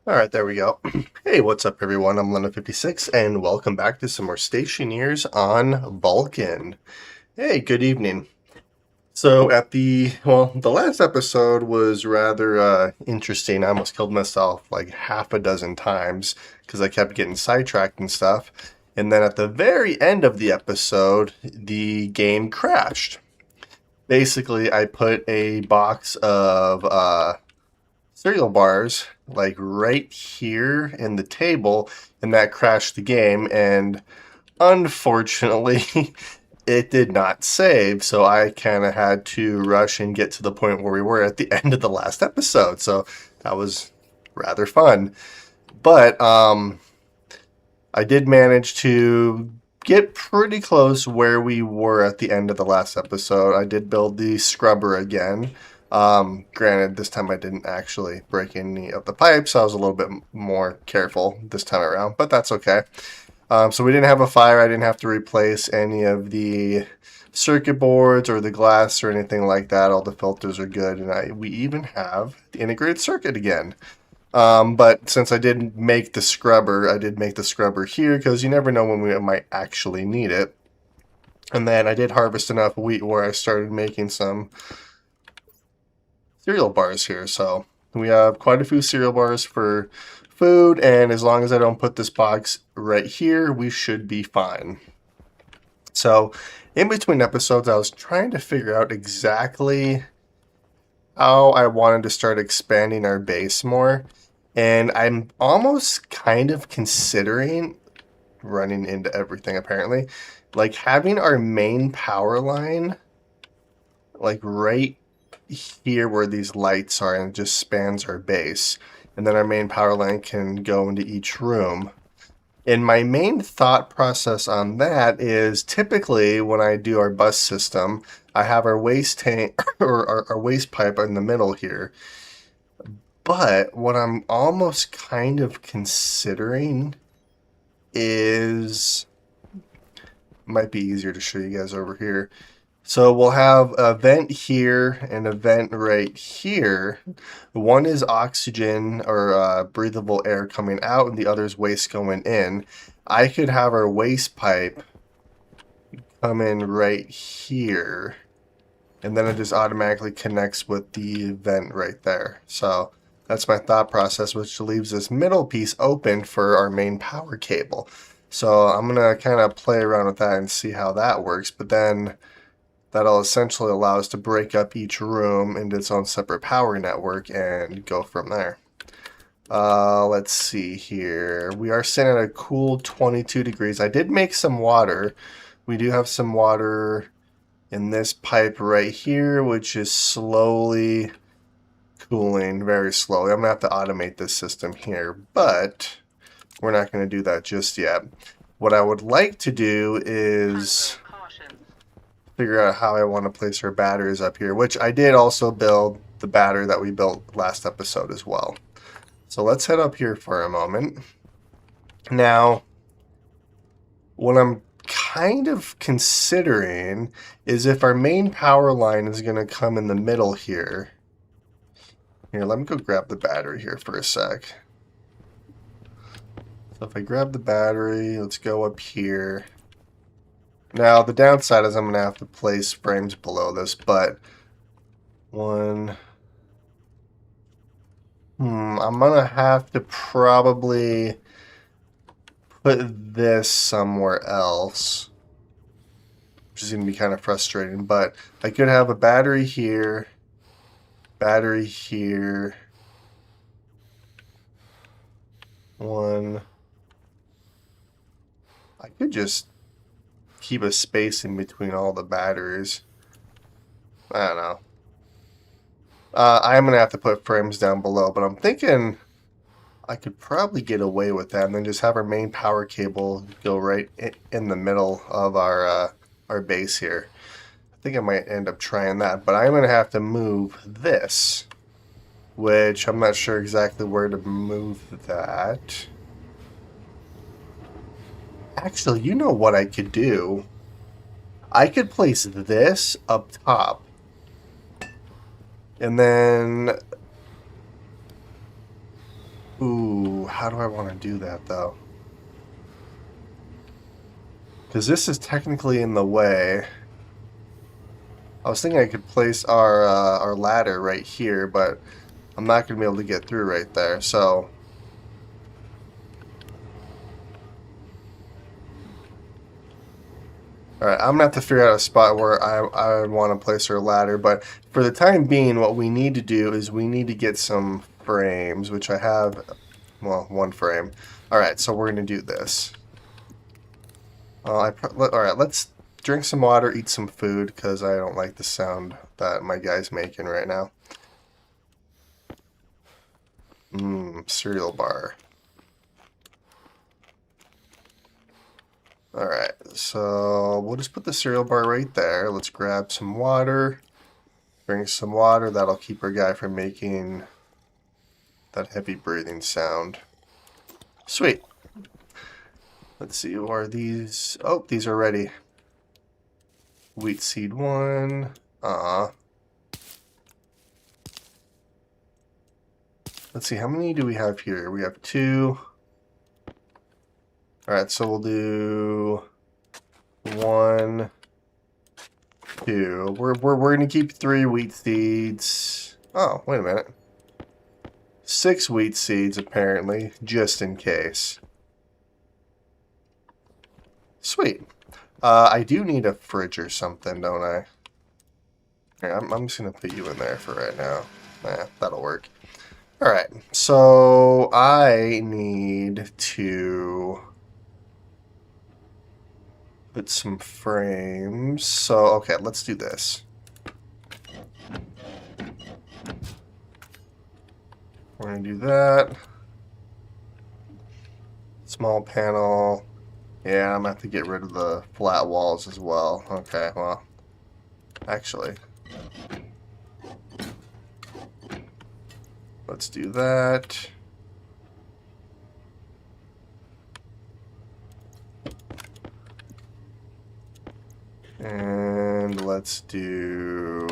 All right, there we go. Hey, what's up, everyone? I'm Lena56, and welcome back to some more Stationeers on Vulcan. Hey, good evening. So, the last episode was rather interesting. I almost killed myself like half a dozen times because I kept getting sidetracked and stuff. And then at the very end of the episode, the game crashed. Basically, I put a box of cereal bars like right here in the table, and that crashed the game. And unfortunately, it did not save. So I kind of had to rush and get to the point where we were at the end of the last episode. So that was rather fun. But I did manage to get pretty close where we were at the end of the last episode. I did build the scrubber again. Granted, this time I didn't actually break any of the pipes. I was a little bit more careful this time around, but that's okay. So we didn't have a fire. I didn't have to replace any of the circuit boards or the glass or anything like that. All the filters are good, and we even have the integrated circuit again. But since I did make the scrubber, I did make the scrubber here because you never know when we might actually need it. And then I did harvest enough wheat where I started making some cereal bars here. So we have quite a few cereal bars for food, and as long as I don't put this box right here, we should be fine. So in between episodes, I was trying to figure out exactly how I wanted to start expanding our base more. And I'm almost kind of considering running into everything apparently, like having our main power line like right here where these lights are, and it just spans our base. And then our main power line can go into each room. And my main thought process on that is typically when I do our bus system, I have our waste tank or our waste pipe in the middle here. But what I'm almost kind of considering is, might be easier to show you guys over here. So we'll have a vent here and a vent right here. One is oxygen or breathable air coming out, and the other is waste going in. I could have our waste pipe come in right here, and then it just automatically connects with the vent right there. So that's my thought process, which leaves this middle piece open for our main power cable. So I'm going to kind of play around with that and see how that works. But then that'll essentially allow us to break up each room into its own separate power network and go from there. Let's see here. We are sitting at a cool 22 degrees. I did make some water. We do have some water in this pipe right here, which is slowly cooling, very slowly. I'm going to have to automate this system here, but we're not going to do that just yet. What I would like to do is figure out how I want to place our batteries up here, which I did also build the battery that we built last episode as well. So let's head up here for a moment. Now, what I'm kind of considering is if our main power line is going to come in the middle here. Here, let me go grab the battery here for a sec. So if I grab the battery, let's go up here. Now, the downside is I'm going to have to place frames below this, but I'm going to have to probably put this somewhere else, which is going to be kind of frustrating, but I could have a battery here, one. I could just keep a space in between all the batteries. I don't know. I'm going to have to put frames down below, but I'm thinking I could probably get away with that and then just have our main power cable go right in the middle of our base here. I think I might end up trying that, but I'm going to have to move this, which I'm not sure exactly where to move that. Actually, you know what I could do? I could place this up top. And then Ooh, how do I want to do that though? Because this is technically in the way. I was thinking I could place our ladder right here, but I'm not going to be able to get through right there. So, all right, I'm gonna have to figure out a spot where I want to place our ladder. But for the time being, what we need to do is we need to get some frames, which I have. Well, one frame. All right, so we're going to do this. All right, let's drink some water, eat some food, because I don't like the sound that my guy's making right now. Cereal bar. All right, so we'll just put the cereal bar right there. Let's grab some water, drink some water. That'll keep our guy from making that heavy breathing sound. Sweet. Let's see, are these... Oh, these are ready. Wheat seed 1. Let's see, how many do we have here? We have 2. Alright, so we'll do 1, 2. We're gonna keep 3 wheat seeds. Oh, wait a minute. 6 wheat seeds, apparently, just in case. Sweet. I do need a fridge or something, don't I? Here, I'm just going to put you in there for right now. That'll work. Alright, so I need to put some frames. So, okay, let's do this. We're going to do that. Small panel. Yeah, I'm going to have to get rid of the flat walls as well. Okay, well, actually, let's do that. And let's do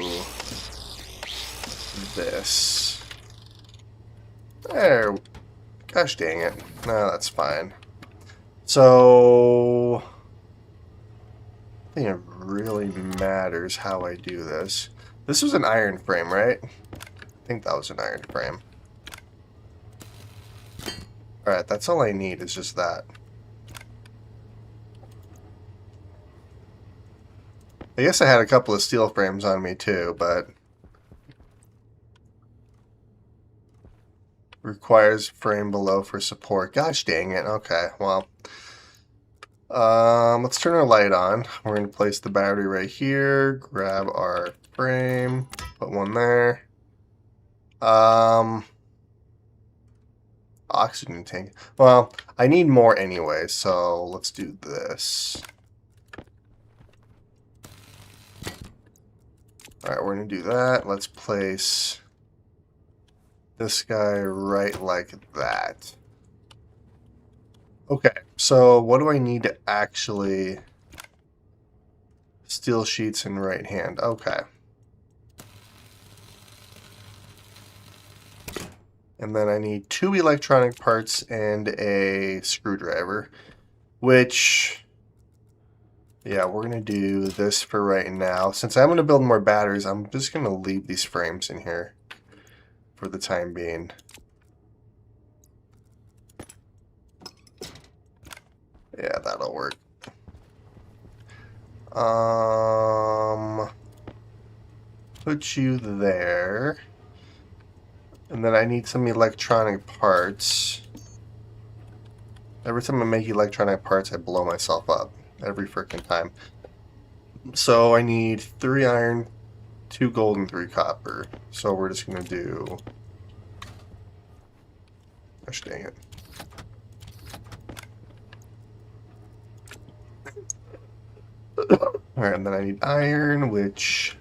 this. There. Gosh dang it. No, that's fine. So, I think it really matters how I do this. This was an iron frame, right? I think that was an iron frame. Alright, that's all I need is just that. I guess I had a couple of steel frames on me too, but requires frame below for support. Gosh dang it. Okay, well. Let's turn our light on. We're going to place the battery right here. Grab our frame. Put one there. Oxygen tank. Well, I need more anyway, so let's do this. Alright, we're going to do that. Let's place this guy right like that. Okay, so what do I need to actually... Steel sheets in right hand. Okay. And then I need 2 electronic parts and a screwdriver, which... Yeah, we're going to do this for right now. Since I'm going to build more batteries, I'm just going to leave these frames in here for the time being. Yeah, that'll work. Put you there. And then I need some electronic parts. Every time I make electronic parts, I blow myself up. Every freaking time. So I need 3 iron, 2 gold, and 3 copper. So we're just going to do... Gosh dang it. Alright, and then I need iron, which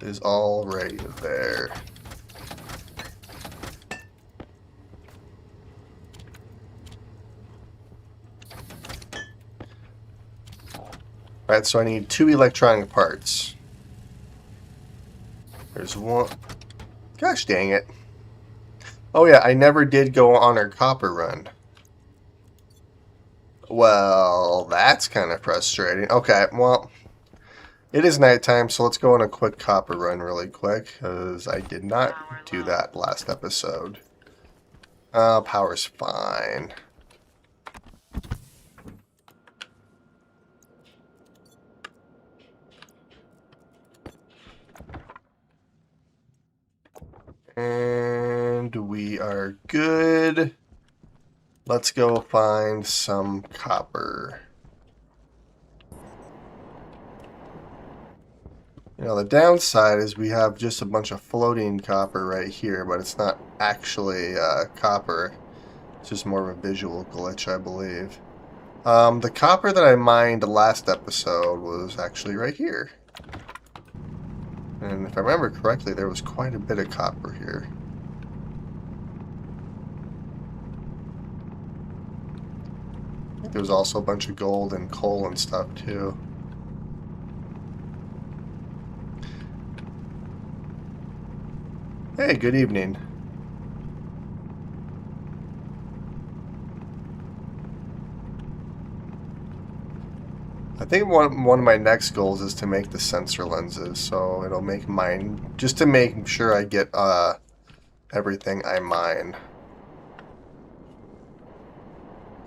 is all right there. Alright, so I need 2 electronic parts. There's one. Gosh dang it. Oh yeah, I never did go on our copper run. Well, that's kind of frustrating. Okay, well, it is nighttime, so let's go on a quick copper run really quick, because I did not do that last episode. Power's fine. And we are good. Let's go find some copper. You know, the downside is we have just a bunch of floating copper right here, but it's not actually copper. It's just more of a visual glitch, I believe. The copper that I mined last episode was actually right here. And if I remember correctly, there was quite a bit of copper here. I think there was also a bunch of gold and coal and stuff too. Hey, good evening. I think one of my next goals is to make the sensor lenses, so it'll make mine, just to make sure I get everything I mine.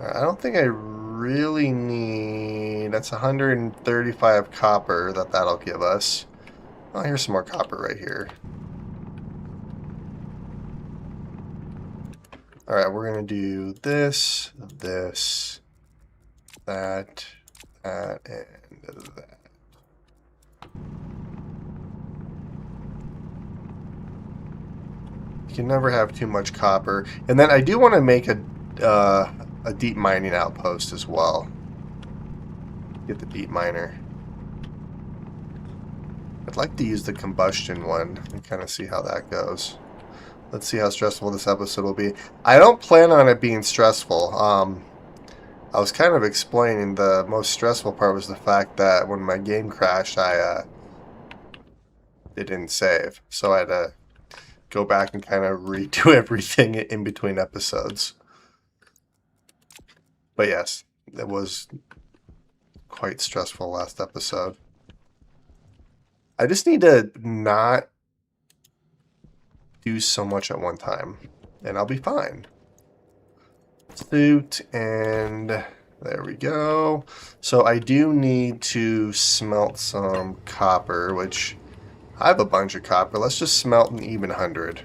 I don't think I really need, that's 135 copper that'll give us. Oh, here's some more copper right here. Alright, we're going to do this, this, that, and that. You can never have too much copper. And then I do want to make a deep mining outpost as well. Get the deep miner. I'd like to use the combustion one and kind of see how that goes. Let's see how stressful this episode will be. I don't plan on it being stressful. I was kind of explaining the most stressful part was the fact that when my game crashed, it didn't save. So I had to go back and kind of redo everything in between episodes. But yes, it was quite stressful last episode. I just need to not do so much at one time, and I'll be fine. Suit, and there we go. So I do need to smelt some copper, which I have a bunch of copper. Let's just smelt an even 100.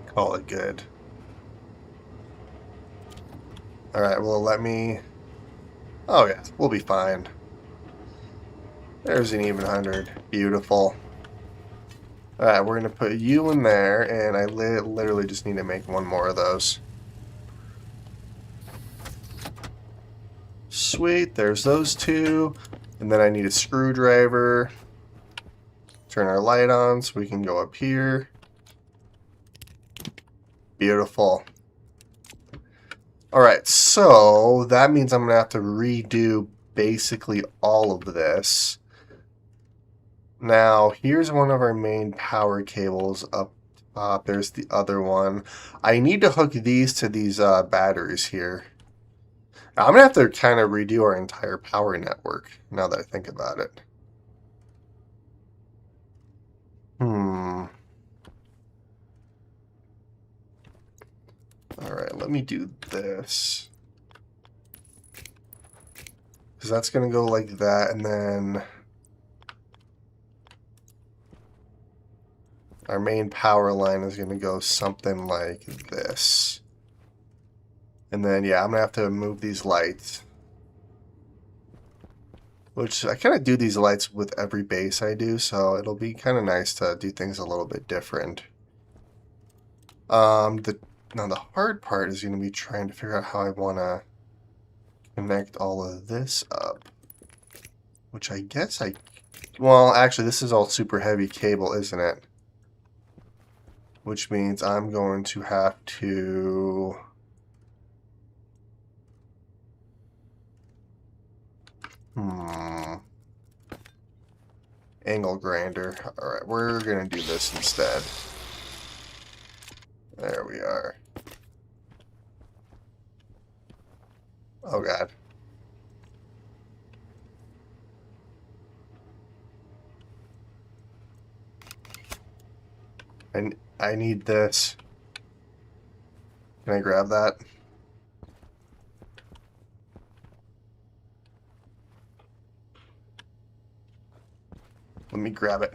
Call it good. Alright, well, let me... Oh, yeah, we'll be fine. There's an even 100. Beautiful. Alright, we're going to put you in there, and I literally just need to make one more of those. Sweet, there's those two. And then I need a screwdriver. Turn our light on so we can go up here. Beautiful. Alright, so that means I'm going to have to redo basically all of this. Now, here's one of our main power cables up top. There's the other one. I need to hook these to these batteries here. Now, I'm going to have to kind of redo our entire power network, now that I think about it. Alright, let me do this. Because that's going to go like that, and then... our main power line is going to go something like this. And then, yeah, I'm going to have to move these lights. Which, I kind of do these lights with every base I do, so it'll be kind of nice to do things a little bit different. Now, the hard part is going to be trying to figure out how I want to connect all of this up. Which I guess well, actually, this is all super heavy cable, isn't it? Which means I'm going to have to... angle grinder. Alright, we're going to do this instead. There we are. Oh god. And I need this. Can I grab that? Let me grab it.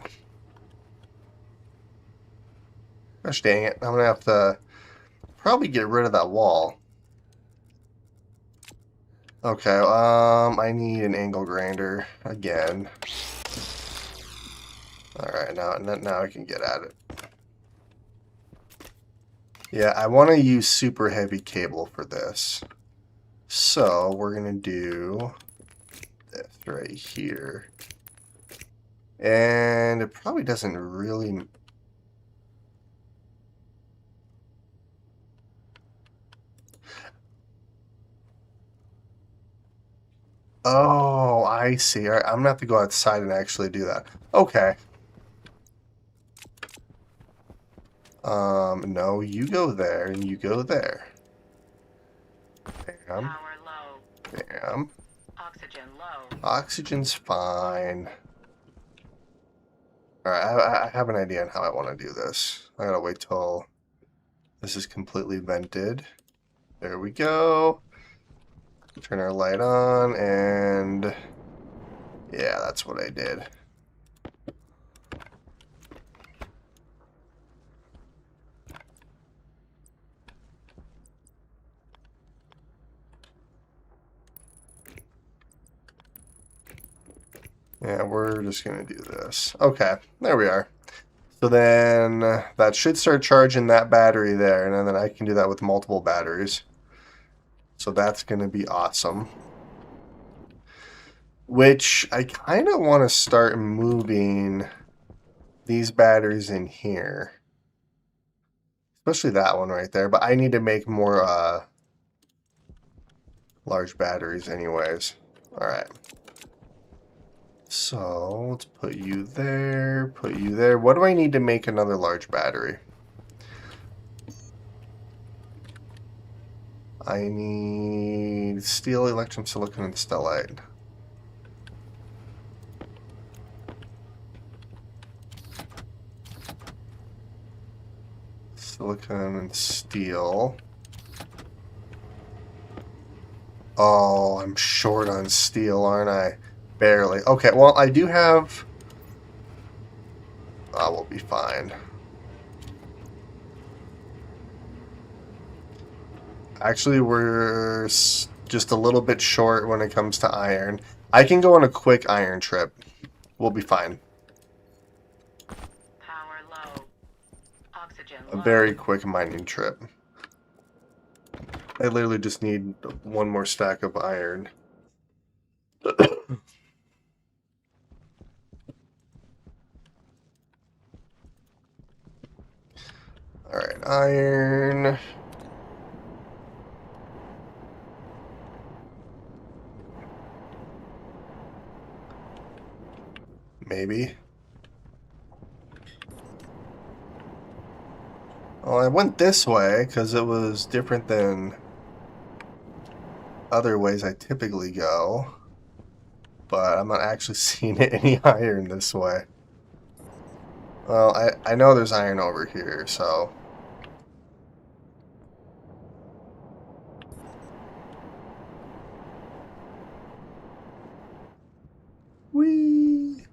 Gosh dang it. I'm going to have to probably get rid of that wall. Okay, I need an angle grinder again. Alright, now I can get at it. Yeah, I want to use super heavy cable for this. So, we're going to do this right here. And it probably doesn't really... Oh, I see. All right, I'm going to have to go outside and actually do that. Okay. No, you go there and you go there. Bam. Power low. Bam. Oxygen low. Oxygen's fine. Alright, I have an idea on how I want to do this. I gotta wait till this is completely vented. There we go. Turn our light on, and yeah, that's what I did. Yeah, we're just going to do this. Okay, there we are. So then that should start charging that battery there, and then I can do that with multiple batteries. So that's going to be awesome. Which I kind of want to start moving these batteries in here. Especially that one right there. But I need to make more large batteries anyways. Alright. So, let's put you there, put you there. What do I need to make another large battery? I need steel, electrum, silicon, and stellite. Silicon and steel. Oh, I'm short on steel, aren't I? Barely. Okay, well, I do have... we'll be fine. Actually, we're just a little bit short when it comes to iron. I can go on a quick iron trip. We'll be fine. Power low. Oxygen A low. very quick mining trip. I literally just need one more stack of iron. Alright, iron. Maybe. Well, I went this way because it was different than other ways I typically go. But I'm not actually seeing any iron this way. Well, I know there's iron over here, so... Whee!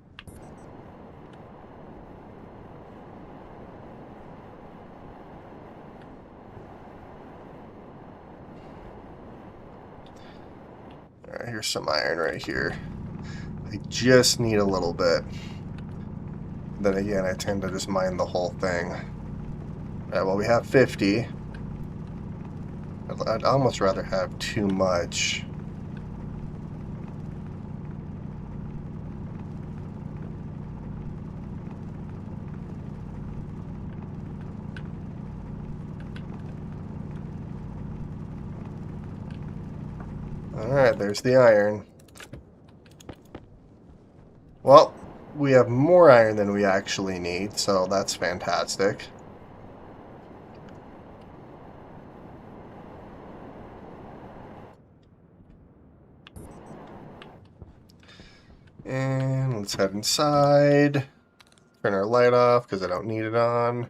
Alright, here's some iron right here. I just need a little bit. Then again, I tend to just mine the whole thing. Alright, well, we have 50. I'd almost rather have too much. Alright, there's the iron. Well, we have more iron than we actually need, so that's fantastic. And let's head inside. Turn our light off because I don't need it on.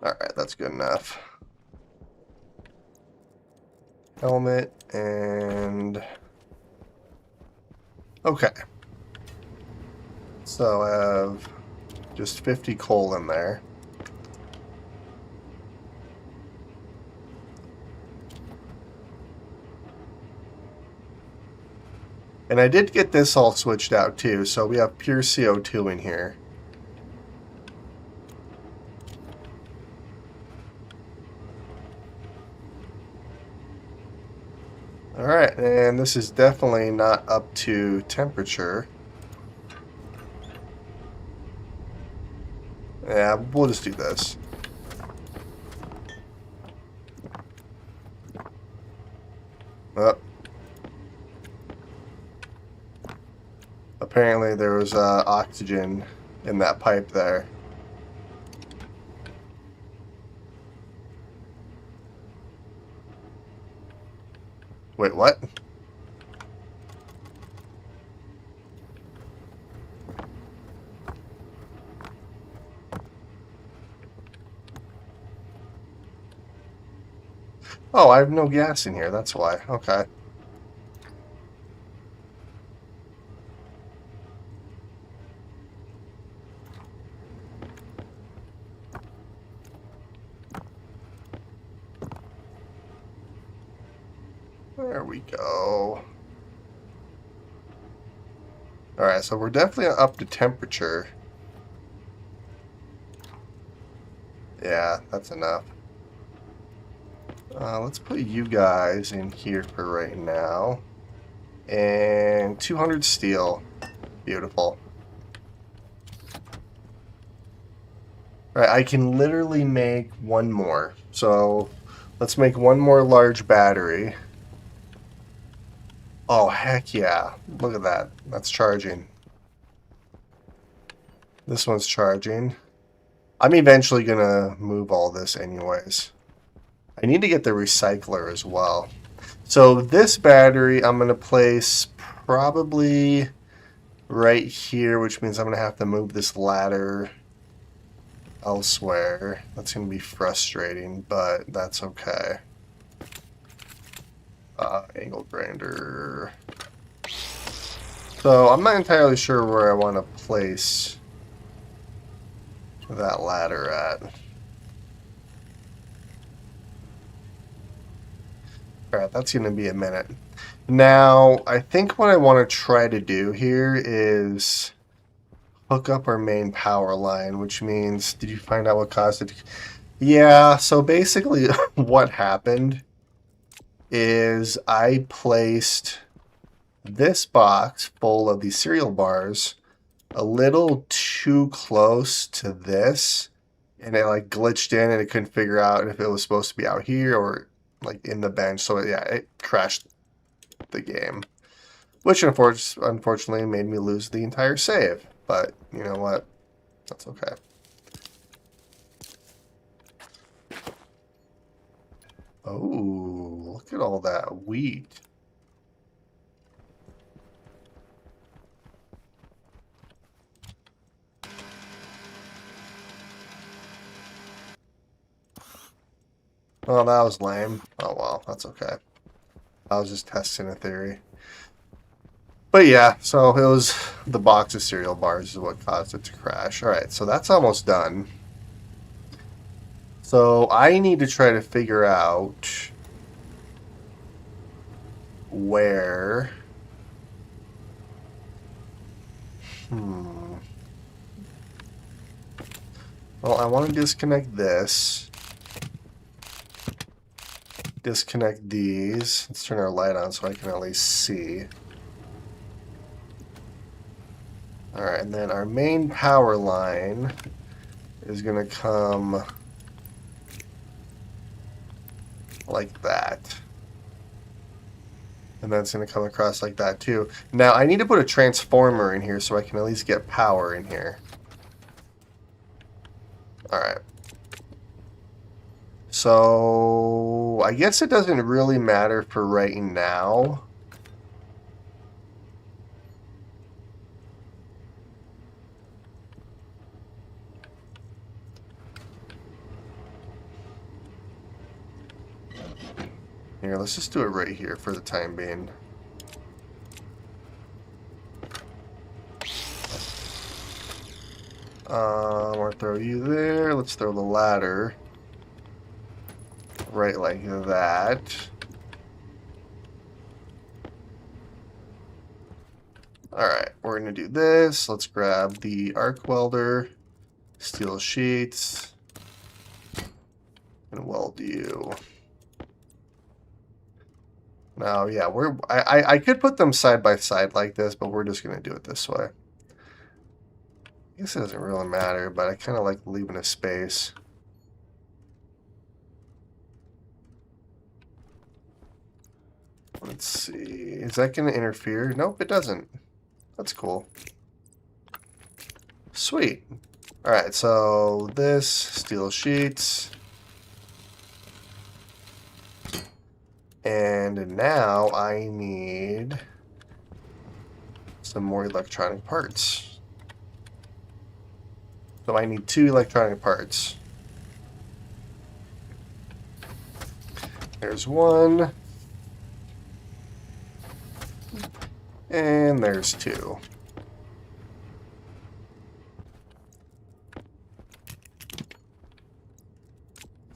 Alright, that's good enough. Helmet and... Okay. So I have just 50 coal in there. And I did get this all switched out too, so we have pure CO2 in here. Alright, and this is definitely not up to temperature. Yeah, we'll just do this. Oh. Apparently there was oxygen in that pipe there. Wait, what? Oh, I have no gas in here, that's why. Okay. There we go. Alright, so we're definitely up to temperature. Yeah, that's enough. Let's put you guys in here for right now. And 200 steel. Beautiful. Alright, I can literally make one more. So, let's make one more large battery. Oh, heck yeah. Look at that. That's charging. This one's charging. I'm eventually going to move all this anyways. I need to get the recycler as well. So this battery I'm going to place probably right here, which means I'm going to have to move this ladder elsewhere. That's going to be frustrating, but that's okay. Angle grinder. So I'm not entirely sure where I want to place that ladder at. Alright, that's going to be a minute. Now, I think what I want to try to do here is hook up our main power line, which means, did you find out what caused it? Yeah, so basically what happened is I placed this box full of these cereal bars a little too close to this, and it like glitched in and it couldn't figure out if it was supposed to be out here or like in the bench. So yeah, it crashed the game, which unfortunately made me lose the entire save. But you know what? That's okay. Oh, look at all that wheat. Oh, that was lame. Oh well, that's okay. I was just testing a theory. But yeah, so it was the box of cereal bars is what caused it to crash. Alright, so that's almost done. So I need to try to figure out where... Well, I want to disconnect this. Disconnect these. Let's turn our light on so I can at least see. Alright, and then our main power line is going to come like that. And that's going to come across like that too. Now I need to put a transformer in here so I can at least get power in here. Alright. So I guess it doesn't really matter for right now. Here, let's just do it right here for the time being. I'm gonna throw you there. Let's throw the ladder right like that. Alright, we're gonna do this. Let's grab the arc welder, steel sheets, and weld you. Now, yeah, I could put them side by side like this, but we're just gonna do it this way. I guess it doesn't really matter, but I kind of like leaving a space. Let's see. Is that going to interfere? Nope, it doesn't. That's cool. Sweet. Alright, so this, steel sheets. And now I need some more electronic parts. So I need 2 electronic parts. There's 1. And there's 2.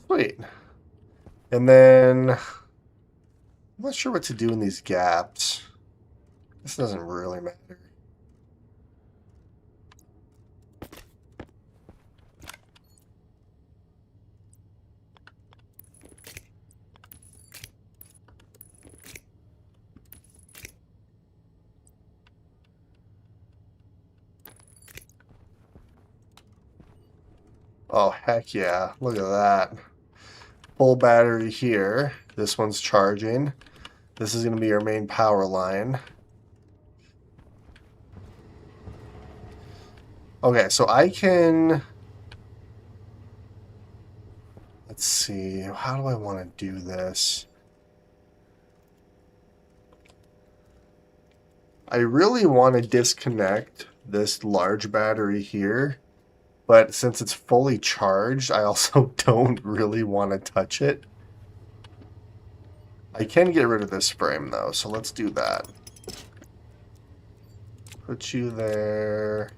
Sweet. And then I'm not sure what to do in these gaps. This doesn't really matter. Oh, heck yeah. Look at that. Full battery here. This one's charging. This is going to be our main power line. Okay, so I can... Let's see. How do I want to do this? I really want to disconnect this large battery here. But since it's fully charged, I also don't really want to touch it. I can get rid of this frame though, so let's do that. Put you there.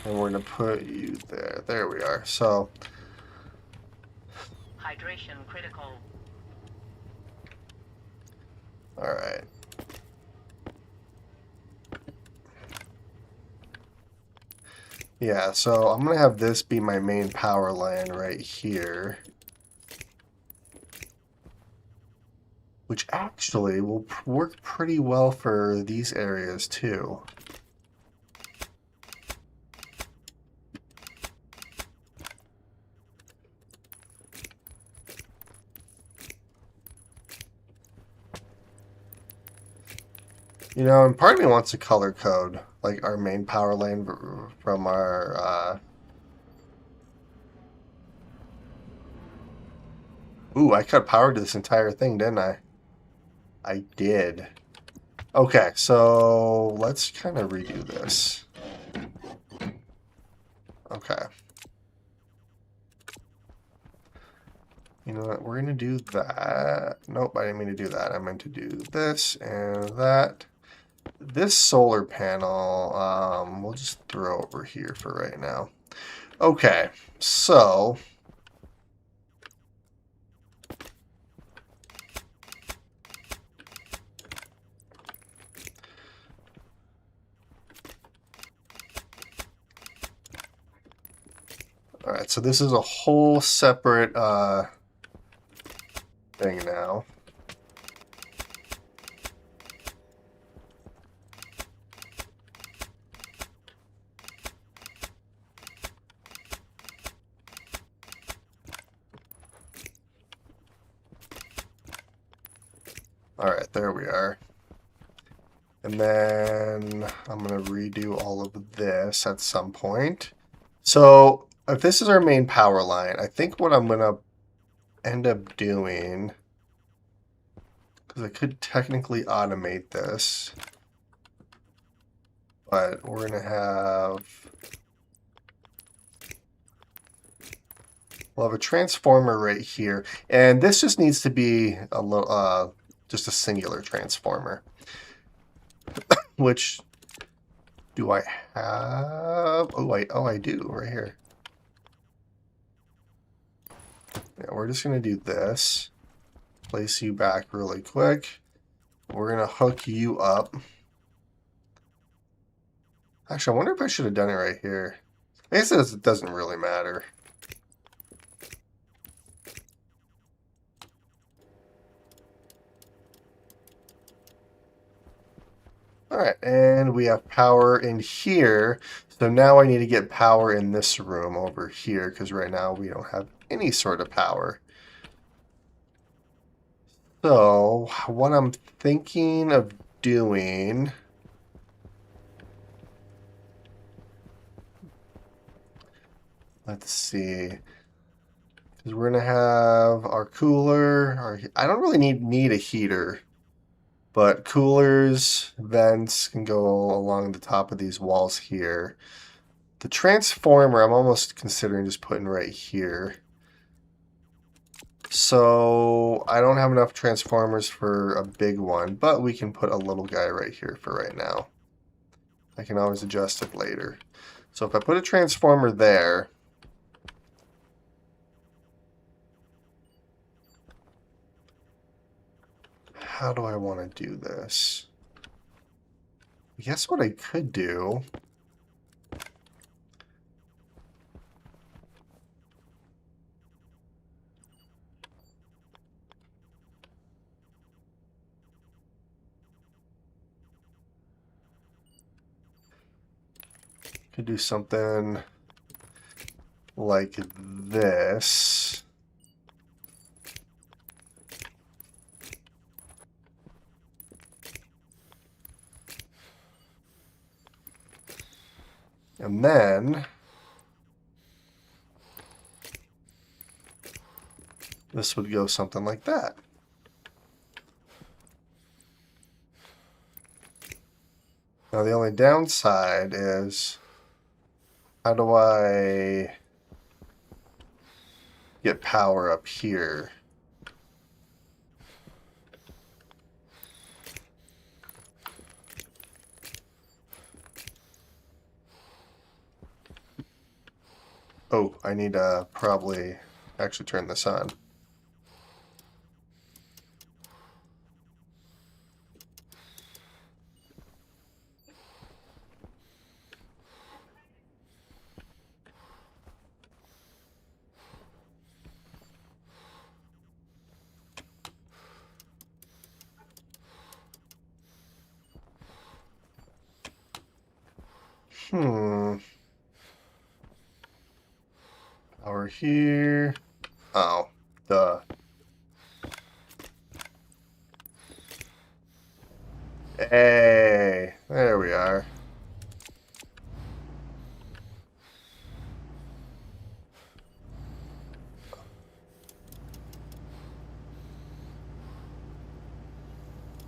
And we're going to put you there. There we are. So, Hydration critical. alright. Yeah, so I'm going to have this be my main power line right here. Which actually will work pretty well for these areas too. You know, and part of me wants to color code, like our main power lane from our, Ooh, I cut power to this entire thing, didn't I? I did. Okay, so let's kind of redo this. Okay. You know what, we're going to do that. Nope, I didn't mean to do that. I meant to do this and that. This solar panel, we'll just throw over here for right now. Okay, so... Alright, so this is a whole separate thing now. Alright, there we are. And then I'm going to redo all of this at some point. So if this is our main power line, I think what I'm going to end up doing, because I could technically automate this, but we're going to have, we'll have a transformer right here, and this just needs to be a little, just a singular transformer. Which do I have? Oh, I do right here. Yeah, we're just gonna do this. Place you back really quick. We're gonna hook you up. Actually, I wonder if I should have done it right here. I guess it doesn't really matter. Alright, and we have power in here. So now I need to get power in this room over here, because right now we don't have any sort of power. So, what I'm thinking of doing, let's see, because we're going to have our cooler, I don't really need a heater, but coolers, vents can go along the top of these walls here. The transformer, I'm almost considering just putting right here. So I don't have enough transformers for a big one, but we can put a little guy right here for right now. I can always adjust it later. So if I put a transformer there, how do I want to do this? I guess what I could do, could do something like this. And then this would go something like that. Now the only downside is, how do I get power up here? Oh, I need to probably actually turn this on. Power here. Oh, duh. Hey, there we are.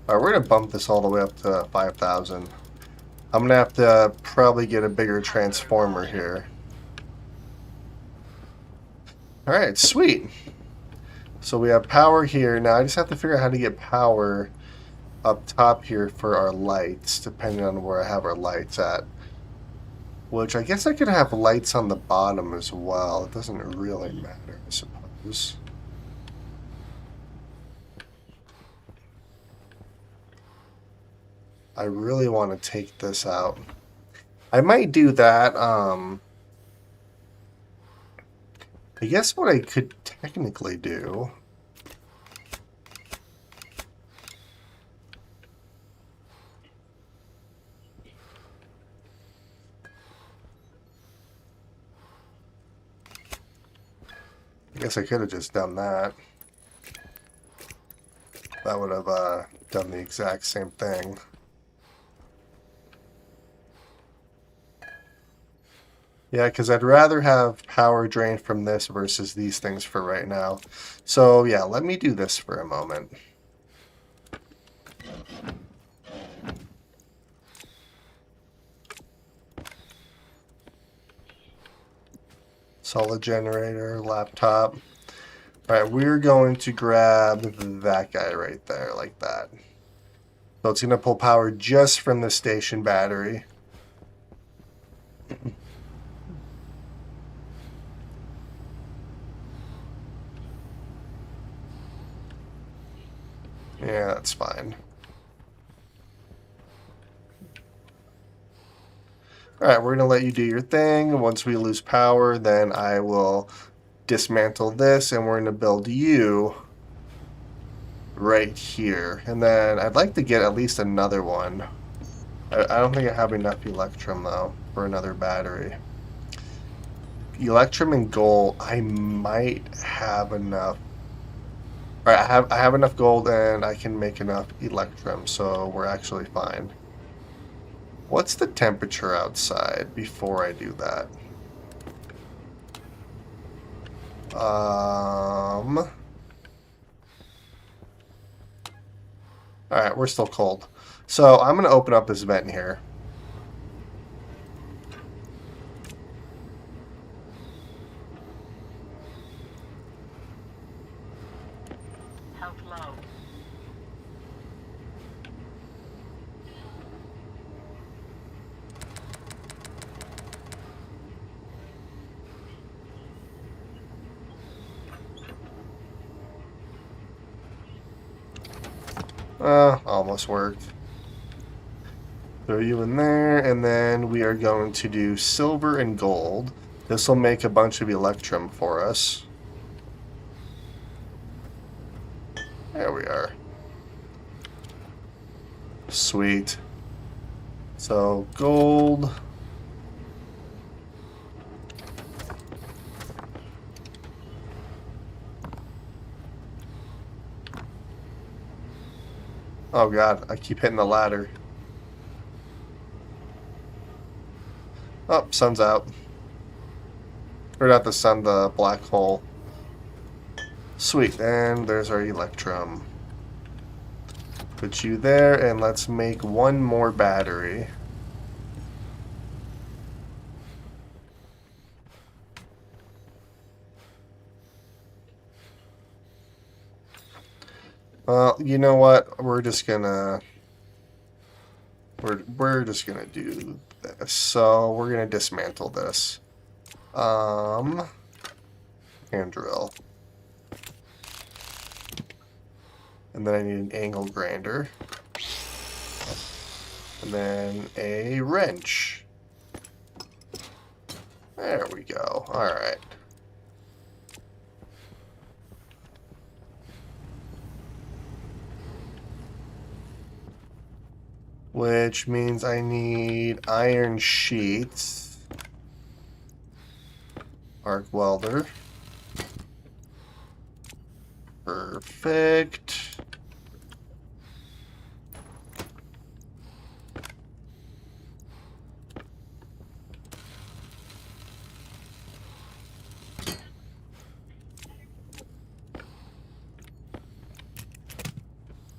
Alright, we're gonna bump this all the way up to 5,000. I'm gonna have to probably get a bigger transformer here. Alright, sweet. So we have power here. Now I just have to figure out how to get power up top here for our lights, depending on where I have our lights at. Which I guess I could have lights on the bottom as well. It doesn't really matter, I suppose. I really want to take this out. I might do that. I guess what I could technically do, I guess I could have just done that. That would have done the exact same thing. Yeah, because I'd rather have power drain from this versus these things for right now. So yeah, let me do this for a moment. Solid generator, laptop. Alright, we're going to grab that guy right there, like that. So it's going to pull power just from the station battery. Yeah, that's fine. Alright, we're going to let you do your thing. Once we lose power, then I will dismantle this, and we're going to build you right here. And then I'd like to get at least another one. I don't think I have enough Electrum, though, for another battery. Electrum and gold, I might have enough. Alright, I have enough gold, and I can make enough Electrum, so we're actually fine. What's the temperature outside before I do that? Alright, we're still cold. So I'm going to open up this vent here. Health low. Almost worked. Throw you in there, and then we are going to do silver and gold. This will make a bunch of Electrum for us. There we are. Sweet. So, gold. Oh god, I keep hitting the ladder. Oh, sun's out. Or not the sun, the black hole. Sweet, and there's our Electrum. Put you there, and let's make one more battery. Well, you know what? We're just gonna do this. So we're gonna dismantle this. Hand drill. And then I need an angle grinder. And then a wrench. There we go. Alright. Which means I need iron sheets. Arc welder. Perfect.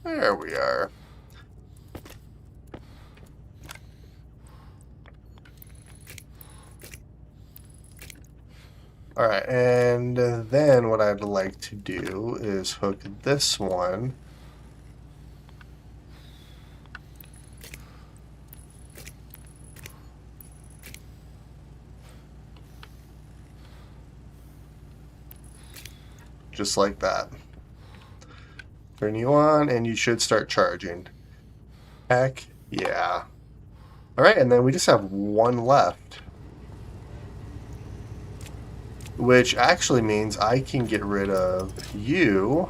There we are. Alright, and then what I'd like to do is hook this one just like that. Turn you on, and you should start charging. Heck yeah. Alright, and then we just have one left. Which actually means I can get rid of you.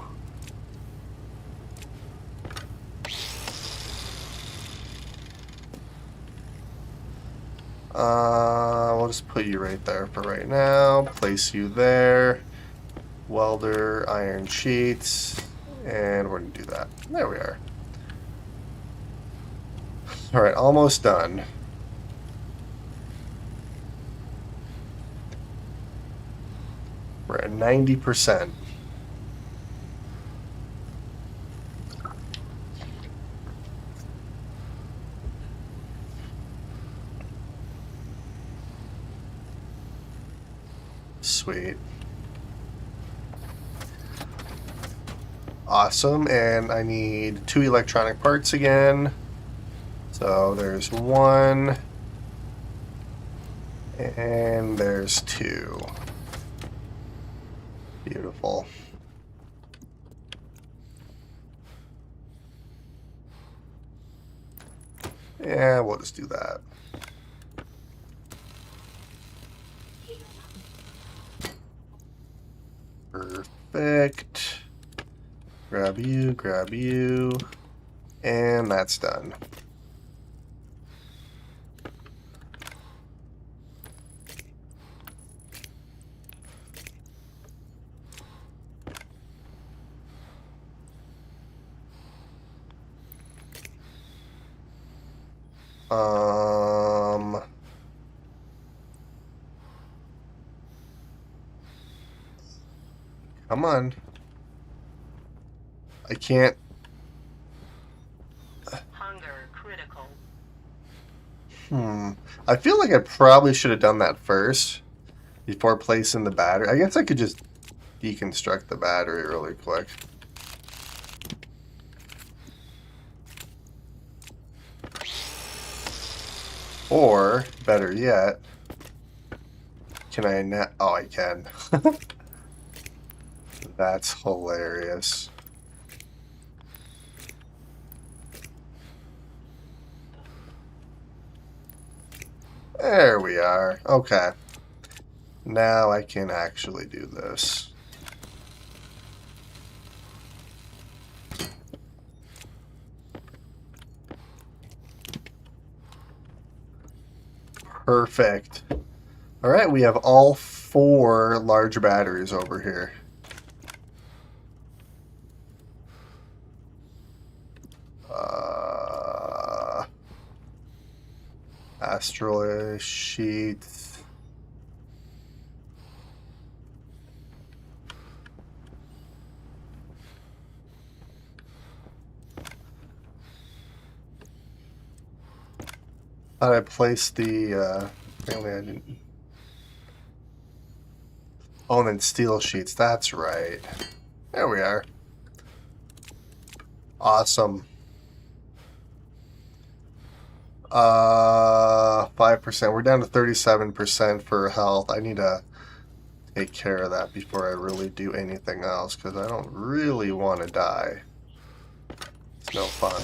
We'll just put you right there for right now. Place you there. Welder, iron sheets. And we're going to do that. There we are. Alright, almost done. We're at 90%. Sweet. Awesome, and I need 2 electronic parts again. So there's 1, and there's 2. Beautiful. Yeah, we'll just do that. Perfect. Grab you, and that's done. Come on. I can't. Hunger critical. I feel like I probably should have done that first before placing the battery. I guess I could just deconstruct the battery really quick. Or, better yet, can I now? Oh, I can. That's hilarious. There we are. Okay. Now I can actually do this. Perfect. All right, we have all 4 large batteries over here. Asteroid sheets. Thought I placed the, apparently I didn't. Oh, and then steel sheets, that's right. There we are. Awesome. 5%. We're down to 37% for health. I need to take care of that before I really do anything else, because I don't really want to die. It's no fun.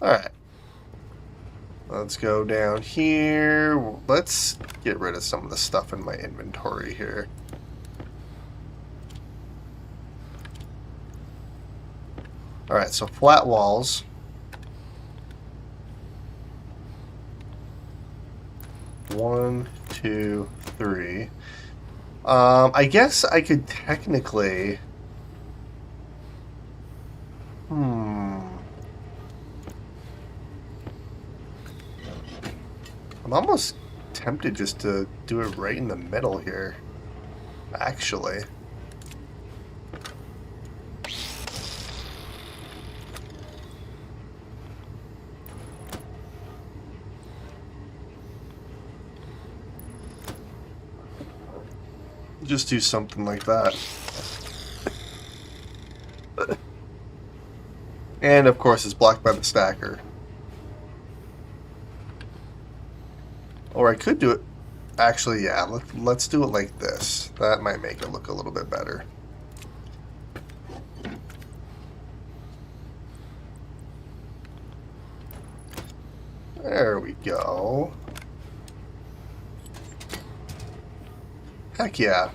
Alright. Let's go down here. Let's get rid of some of the stuff in my inventory here. Alright, so flat walls. One, two, three. I guess I could technically... I'm almost tempted just to do it right in the middle here, actually. Just do something like that. And of course it's blocked by the stacker. Or I could do it... Actually, yeah, let's do it like this. That might make it look a little bit better. There we go. Heck yeah.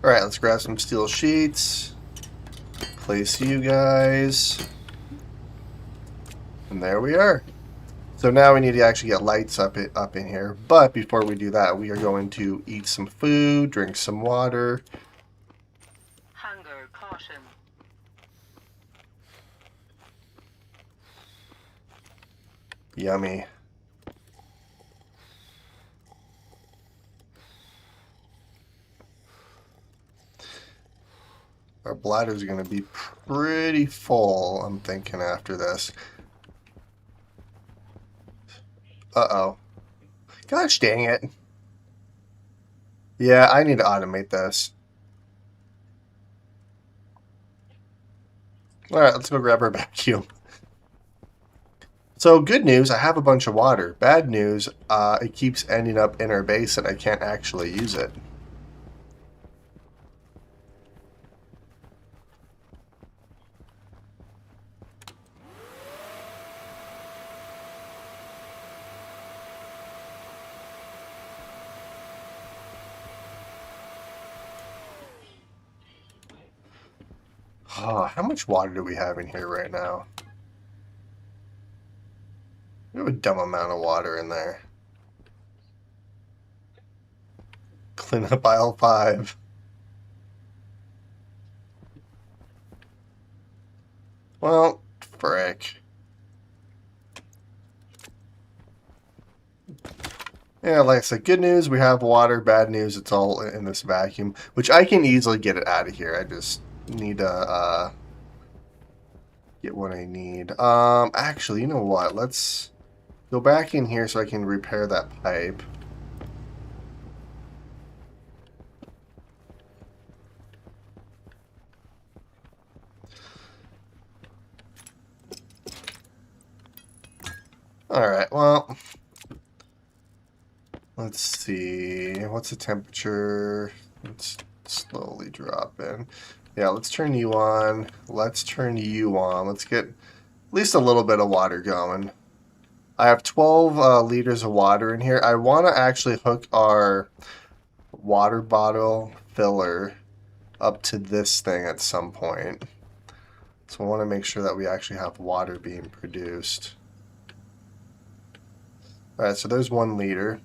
Alright, let's grab some steel sheets. Place you guys. And there we are. So now we need to actually get lights up in here. But before we do that, we are going to eat some food, drink some water. Hunger caution. Yummy. Our bladders are going to be pretty full, I'm thinking, after this. Uh-oh. Gosh dang it. Yeah, I need to automate this. Alright, let's go grab our vacuum. So, good news, I have a bunch of water. Bad news, it keeps ending up in our base and I can't actually use it. Oh, how much water do we have in here right now? We have a dumb amount of water in there. Clean up aisle 5. Well, frick. Yeah, like I said, good news, we have water. Bad news, it's all in this vacuum, which I can easily get it out of here. I just need to get what I need. Actually, you know what? Let's go back in here so I can repair that pipe. Alright, well, let's see. What's the temperature? Let's slowly drop in. Yeah, let's turn you on. Let's turn you on. Let's get at least a little bit of water going. I have 12 liters of water in here. I want to actually hook our water bottle filler up to this thing at some point. So I want to make sure that we actually have water being produced. Alright, so there's 1 liter.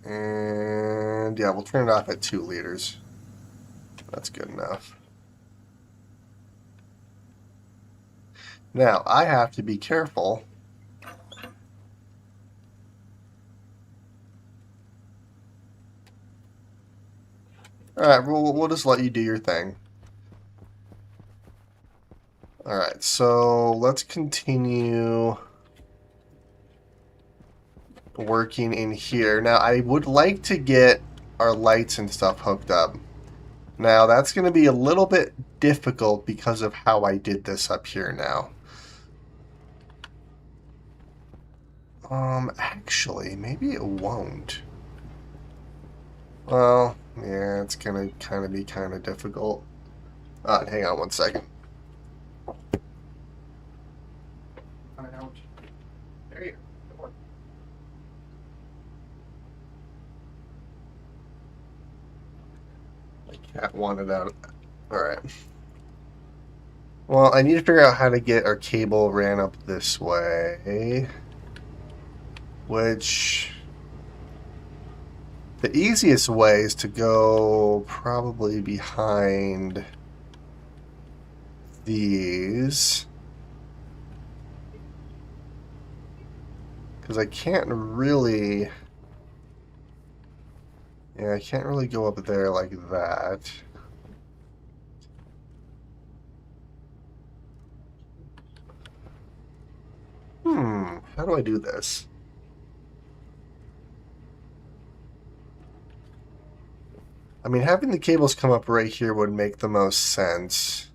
And yeah, we'll turn it off at 2 liters. That's good enough. Now, I have to be careful. Alright, we'll just let you do your thing. Alright, so let's continue working in here. Now, I would like to get our lights and stuff hooked up. Now, that's going to be a little bit difficult because of how I did this up here now. Actually, maybe it won't. Well, yeah, it's going to kind of be kind of difficult. Hang on one second. There you go. My cat wanted out. Alright. Well, I need to figure out how to get our cable ran up this way. Which... the easiest way is to go probably behind these. Because I can't really... yeah, I can't really go up there like that. How do I do this? I mean, having the cables come up right here would make the most sense.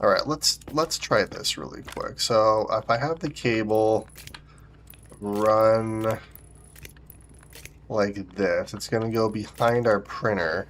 All right, let's try this really quick. So if I have the cable run like this, it's going to go behind our printer.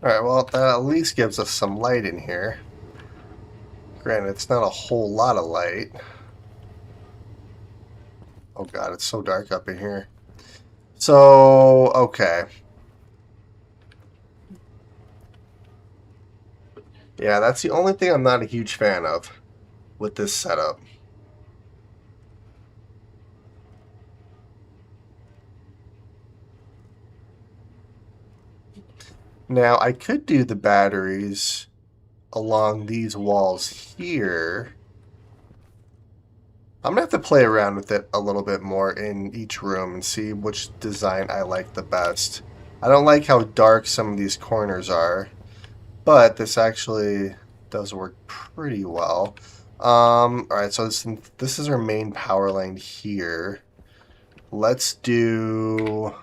Alright, well, that at least gives us some light in here. Granted, it's not a whole lot of light. Oh god, it's so dark up in here. So, okay. Yeah, that's the only thing I'm not a huge fan of with this setup. Now, I could do the batteries along these walls here. I'm gonna have to play around with it a little bit more in each room and see which design I like the best. I don't like how dark some of these corners are, but this actually does work pretty well. Alright, so this is our main power line here. Let's do...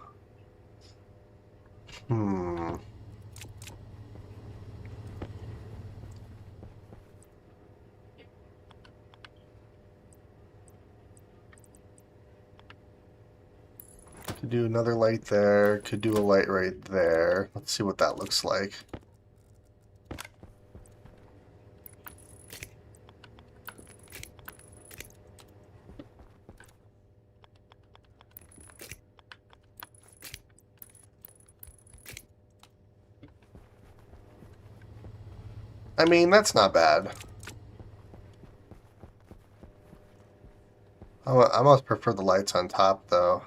Hmm... Could do another light there. Could do a light right there. Let's see what that looks like. I mean, that's not bad. I must prefer the lights on top, though.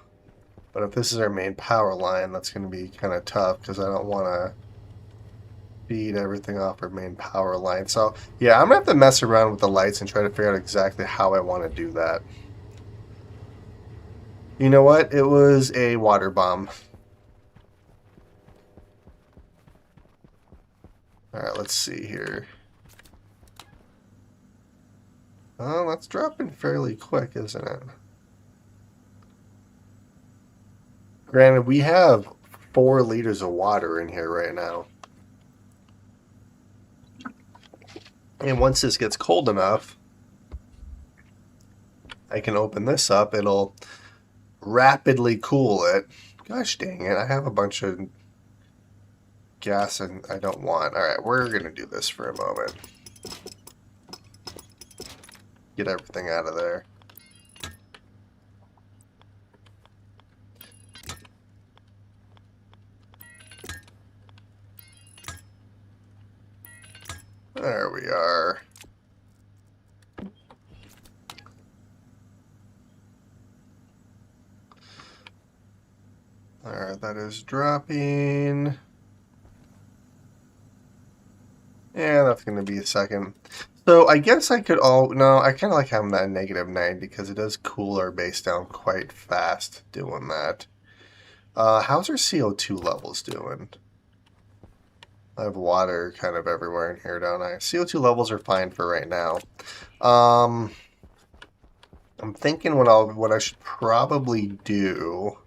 But if this is our main power line, that's going to be kind of tough because I don't want to feed everything off our main power line. So, yeah, I'm going to have to mess around with the lights and try to figure out exactly how I want to do that. You know what? It was a water bomb. Alright, let's see here. Oh, that's dropping fairly quick, isn't it? Granted, we have 4 liters of water in here right now. And once this gets cold enough, I can open this up. It'll rapidly cool it. Gosh dang it, I have a bunch of gas and I don't want. Alright, we're going to do this for a moment. Get everything out of there. There we are. Alright, that is dropping. Yeah, that's going to be a second. So I guess I could no, I kind of like having that -9 because it does cool our base down quite fast doing that. How's our CO2 levels doing? I have water kind of everywhere in here, don't I? CO2 levels are fine for right now. I'm thinking what I should probably do.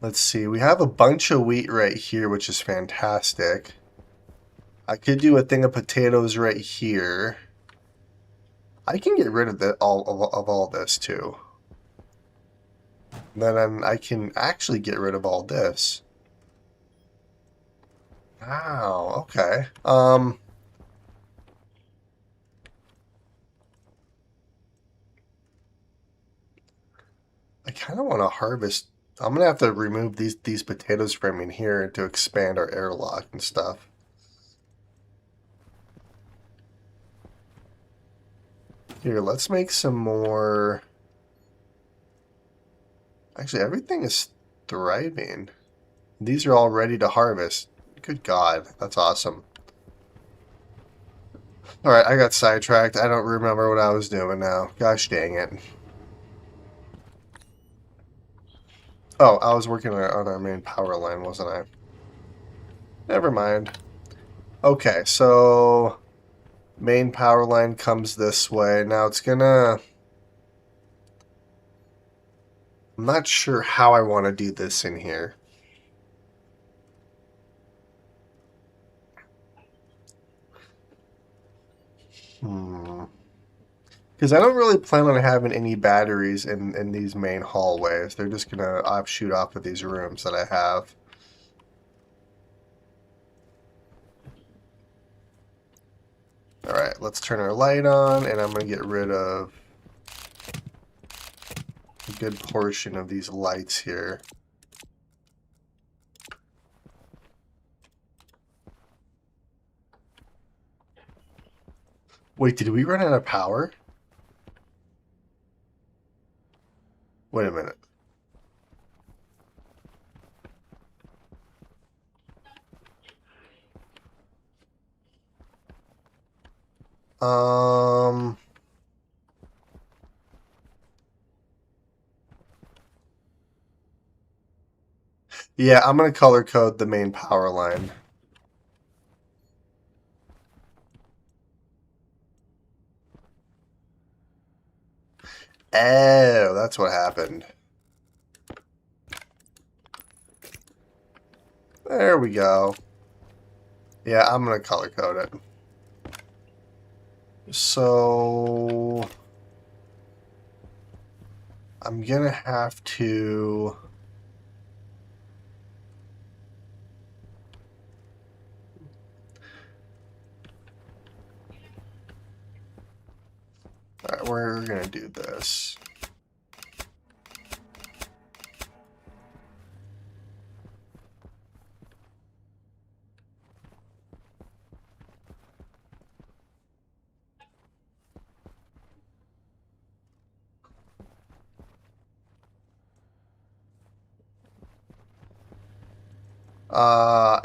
Let's see. We have a bunch of wheat right here, which is fantastic. I could do a thing of potatoes right here. I can get rid of all this too. Then I can actually get rid of all this. Wow, okay. I kind of want to harvest. I'm gonna have to remove these potatoes from in here to expand our airlock and stuff. Here, let's make some more. Actually, everything is thriving. These are all ready to harvest. Good God, that's awesome. Alright, I got sidetracked. I don't remember what I was doing now. Gosh dang it. Oh, I was working on our main power line, wasn't I? Never mind. Okay, so main power line comes this way. Now it's gonna... I'm not sure how I want to do this in here. Because I don't really plan on having any batteries in these main hallways. They're just going to offshoot off of these rooms that I have. let's turn our light on, and I'm going to get rid of a good portion of these lights here. Wait, did we run out of power? Wait a minute. Um... Yeah, I'm going to color code the main power line. Oh, that's what happened. There we go. Yeah, I'm going to color code it. So I'm going to have to... All right, we're going to do this.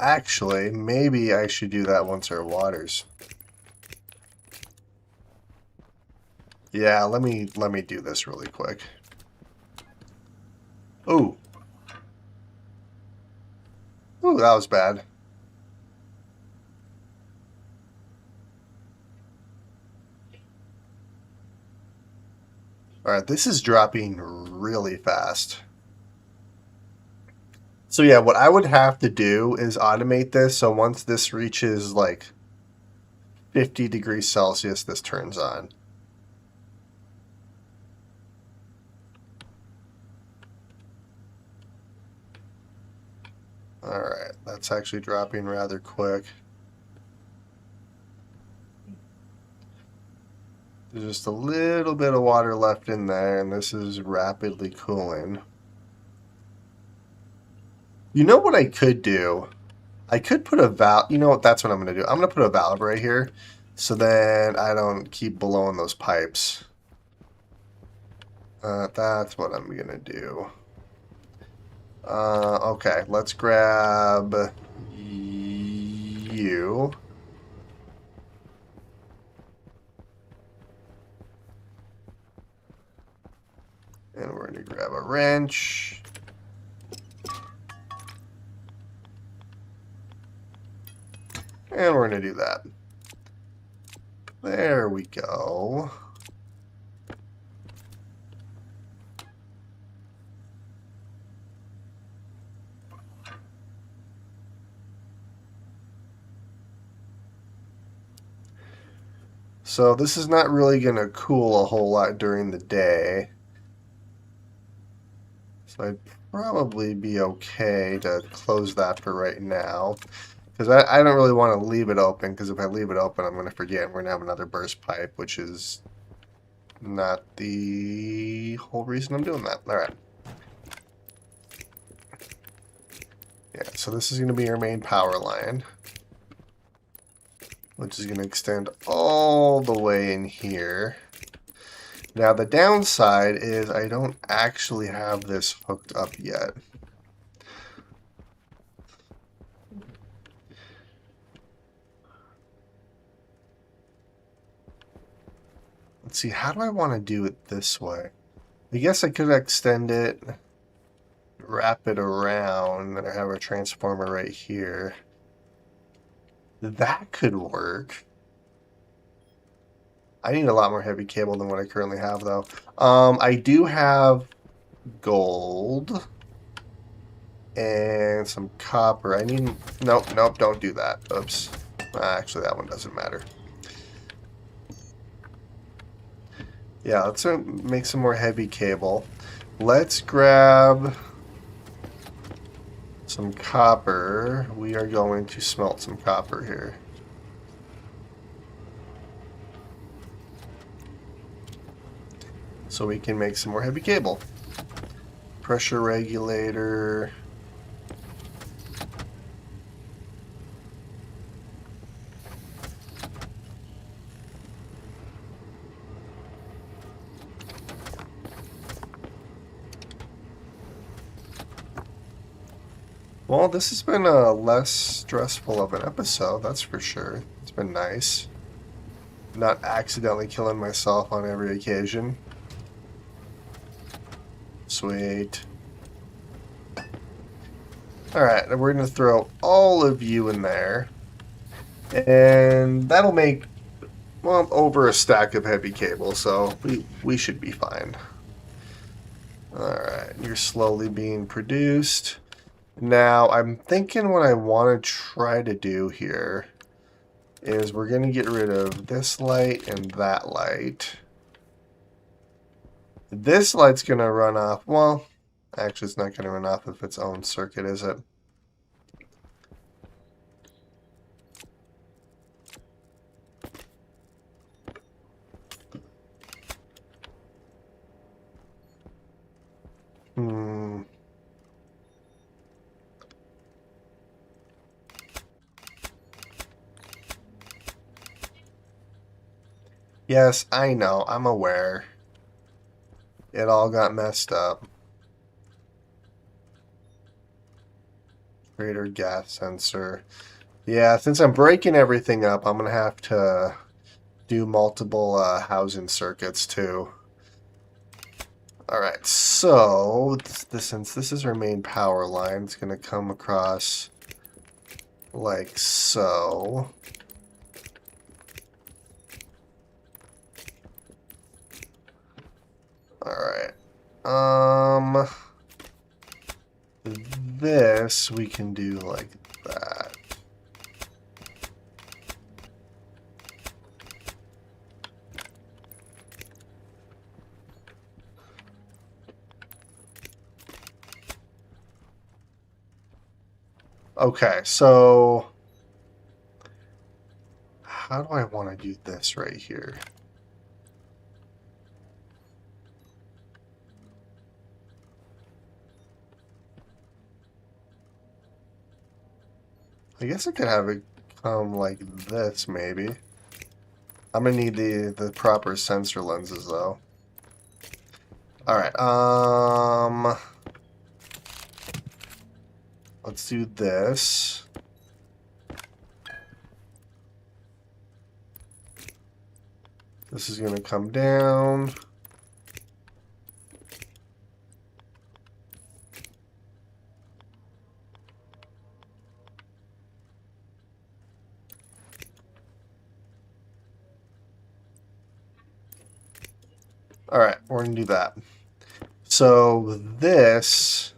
Actually, maybe I should do that once our water's. Yeah, let me do this really quick. Ooh. Ooh, that was bad. All right, this is dropping really fast. So yeah, what I would have to do is automate this, so once this reaches like 50 degrees Celsius, this turns on. Alright, that's actually dropping rather quick. There's just a little bit of water left in there, and this is rapidly cooling. You know what I could do? I could put a valve. You know what? That's what I'm going to do. I'm going to put a valve right here, so then I don't keep blowing those pipes. That's what I'm going to do. Okay, let's grab you. And we're going to grab a wrench. And we're going to do that. There we go. So this is not really going to cool a whole lot during the day. So I'd probably be okay to close that for right now. Because I don't really want to leave it open, because if I leave it open, I'm going to forget. We're going to have another burst pipe, which is not the whole reason I'm doing that. All right. Yeah, so this is going to be our main power line, which is going to extend all the way in here. Now, the downside is I don't actually have this hooked up yet. Let's see, how do I want to do it this way? I guess I could extend it, wrap it around, and I have a transformer right here. That could work. I need a lot more heavy cable than what I currently have, though. I do have gold and some copper. I need... Nope, don't do that. Oops. Actually, that one doesn't matter. Yeah, let's make some more heavy cable. Let's grab some copper. We are going to smelt some copper here. so we can make some more heavy cable. Pressure regulator. Well, this has been less stressful of an episode, that's for sure. It's been nice. Not accidentally killing myself on every occasion. Sweet. Alright, we're going to throw all of you in there. And that'll make, well, over a stack of heavy cable, so we should be fine. Alright, you're slowly being produced. Now, I'm thinking what I want to try to do here is we're going to get rid of this light and that light. This light's going to run off, well, actually it's not going to run off of its own circuit, is it? Hmm. Yes, I know, I'm aware. It all got messed up. Greater gas sensor. Yeah, since I'm breaking everything up, I'm going to have to do multiple housing circuits too. Alright, so since this is our main power line, it's going to come across like so. Alright. This we can do like that. Okay, so how do I want to do this right here? I guess I could have it come like this, maybe. I'm gonna need the proper sensor lenses though. Alright, let's do this. This is gonna come down. Alright, we're gonna do that. So this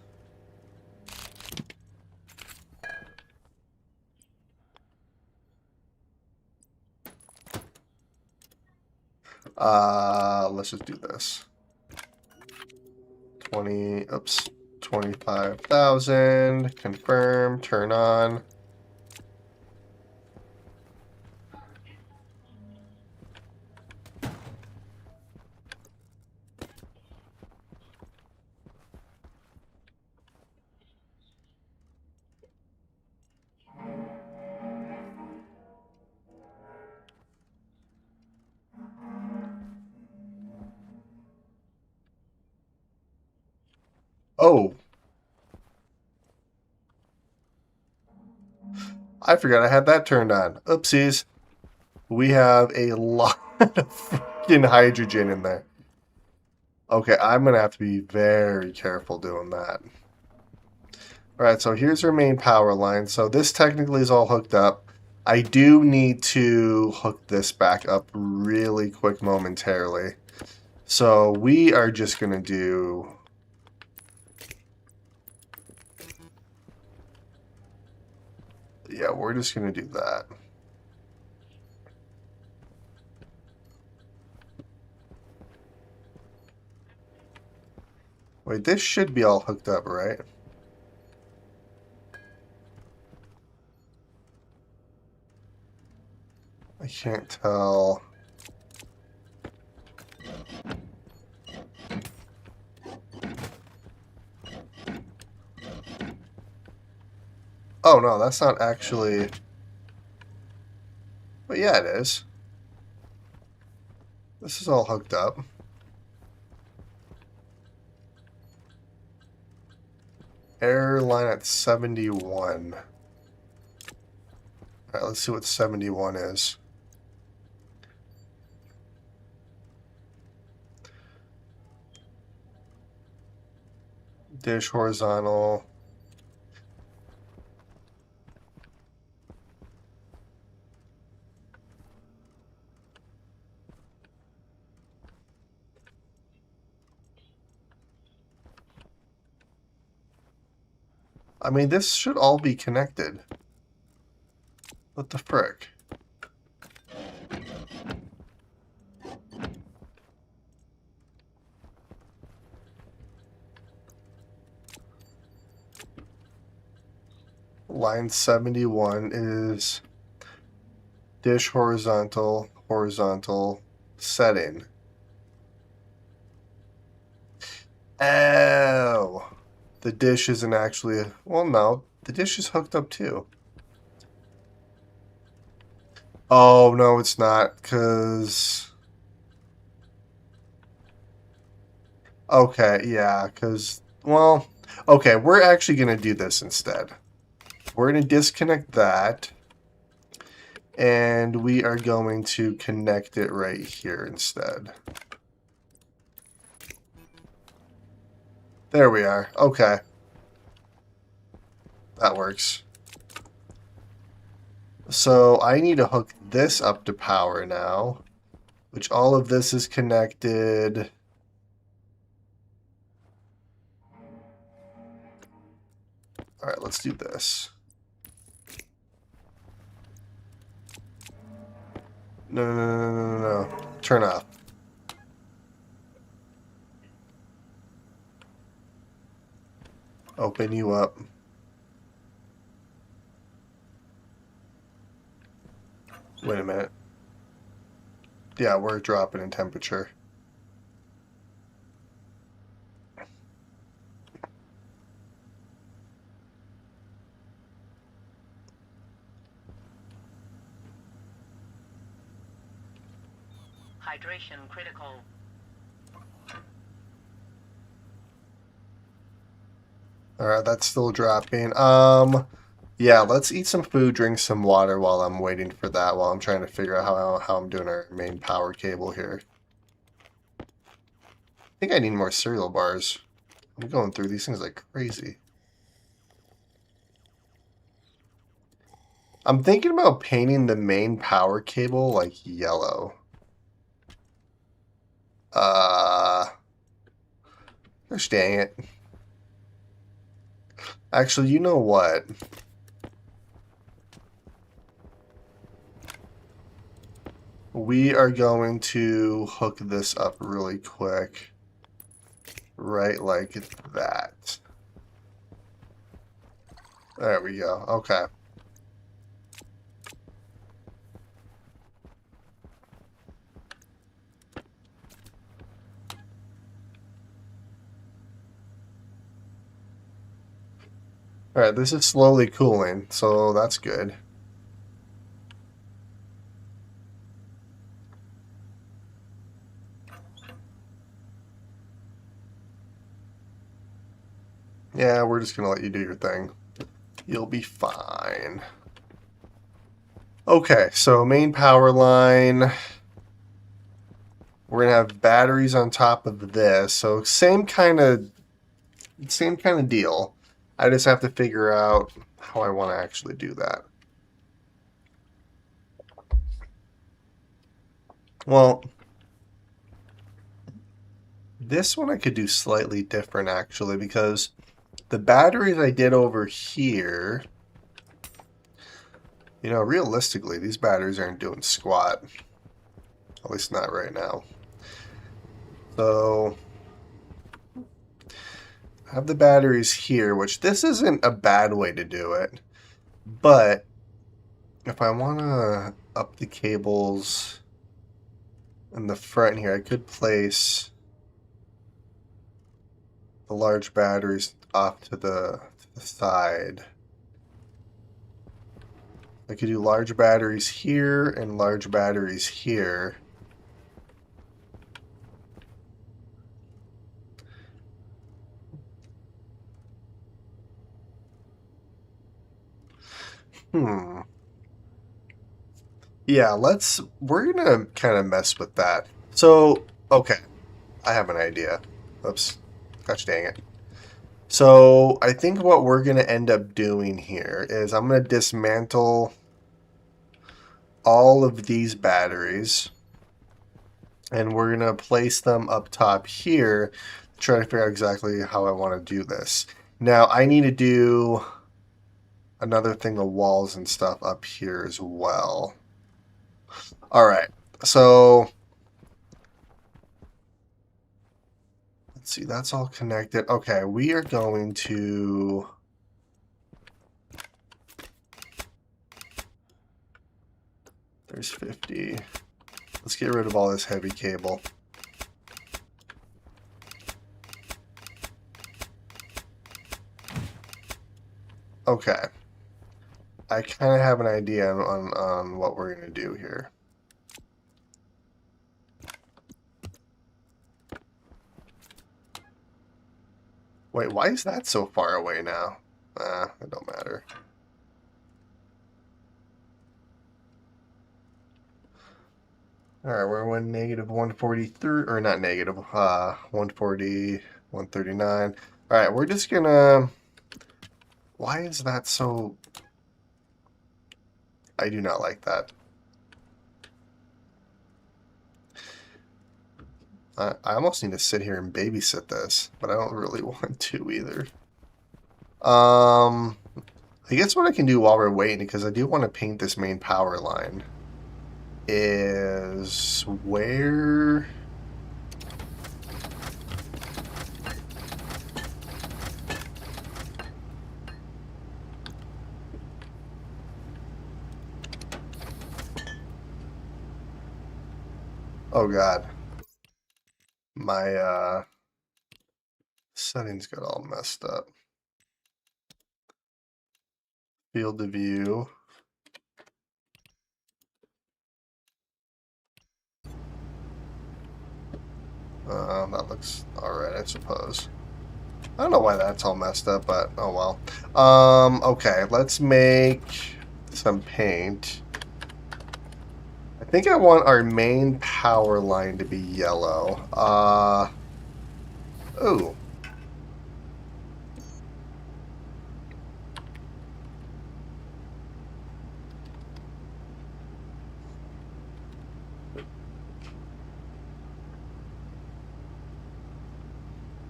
let's just do this. 25,000, confirm, turn on. Oh, I forgot I had that turned on. Oopsies. We have a lot of freaking hydrogen in there. Okay, I'm going to have to be very careful doing that. Alright, so here's our main power line. So this technically is all hooked up. I do need to hook this back up really quick momentarily. So we are just going to do... Yeah, we're just going to do that. Wait, this should be all hooked up, right? I can't tell. Oh no, that's not actually. But yeah, it is. This is all hooked up. Error line at 71. Alright, let's see what 71 is. Dish horizontal. I mean, this should all be connected. What the frick? Line 71 is dish horizontal, horizontal setting. Oh, the dish isn't actually. Well, no, the dish is hooked up too. Oh, no, it's not, because. Okay, yeah, because. Well, okay, we're actually going to do this instead. We're going to disconnect that. And we are going to connect it right here instead. There we are. Okay. That works. So I need to hook this up to power now, which all of this is connected. All right, let's do this. No, no, no, no, no, no, no. Turn off. Open you up. Wait a minute. Yeah, we're dropping in temperature. Hydration critical. All right, that's still dropping. Yeah, let's eat some food, drink some water while I'm waiting for that, while I'm trying to figure out how I'm doing our main power cable here. I think I need more cereal bars. I'm going through these things like crazy. I'm thinking about painting the main power cable like yellow. Gosh dang it. Actually, you know what? We are going to hook this up really quick. Right like that. There we go. Okay. Alright, this is slowly cooling, so that's good. Yeah, we're just going to let you do your thing. You'll be fine. Okay, so main power line. We're going to have batteries on top of this. So same kind of deal. I just have to figure out how I want to actually do that. Well, this one I could do slightly different actually, because the batteries I did over here, you know, realistically, these batteries aren't doing squat. At least not right now. So I have the batteries here, which this isn't a bad way to do it. But if I want to up the cables in the front here, I could place the large batteries off to the side. I could do large batteries here and large batteries here. Hmm. Yeah, we're gonna kind of mess with that. So, okay, I have an idea. Oops. Gosh dang it. So, I think what we're gonna end up doing here is I'm gonna dismantle all of these batteries and we're gonna place them up top here, try to figure out exactly how I want to do this. Now, I need to do another thing of walls and stuff up here as well. All right, so let's see, that's all connected. Okay, we are going to... There's 50. Let's get rid of all this heavy cable. Okay. I kind of have an idea on what we're going to do here. Wait, why is that so far away now? It don't matter. Alright, we're in negative 143, or not negative, 140, 139. Alright, we're just gonna... Why is that so... I do not like that. I almost need to sit here and babysit this, but I don't really want to either. I guess what I can do while we're waiting, because I do want to paint this main power line, is where... Oh god. My settings got all messed up. Field of view. That looks alright, I suppose. I don't know why that's all messed up, but oh well. Okay, let's make some paint. I think I want our main power line to be yellow. Oh.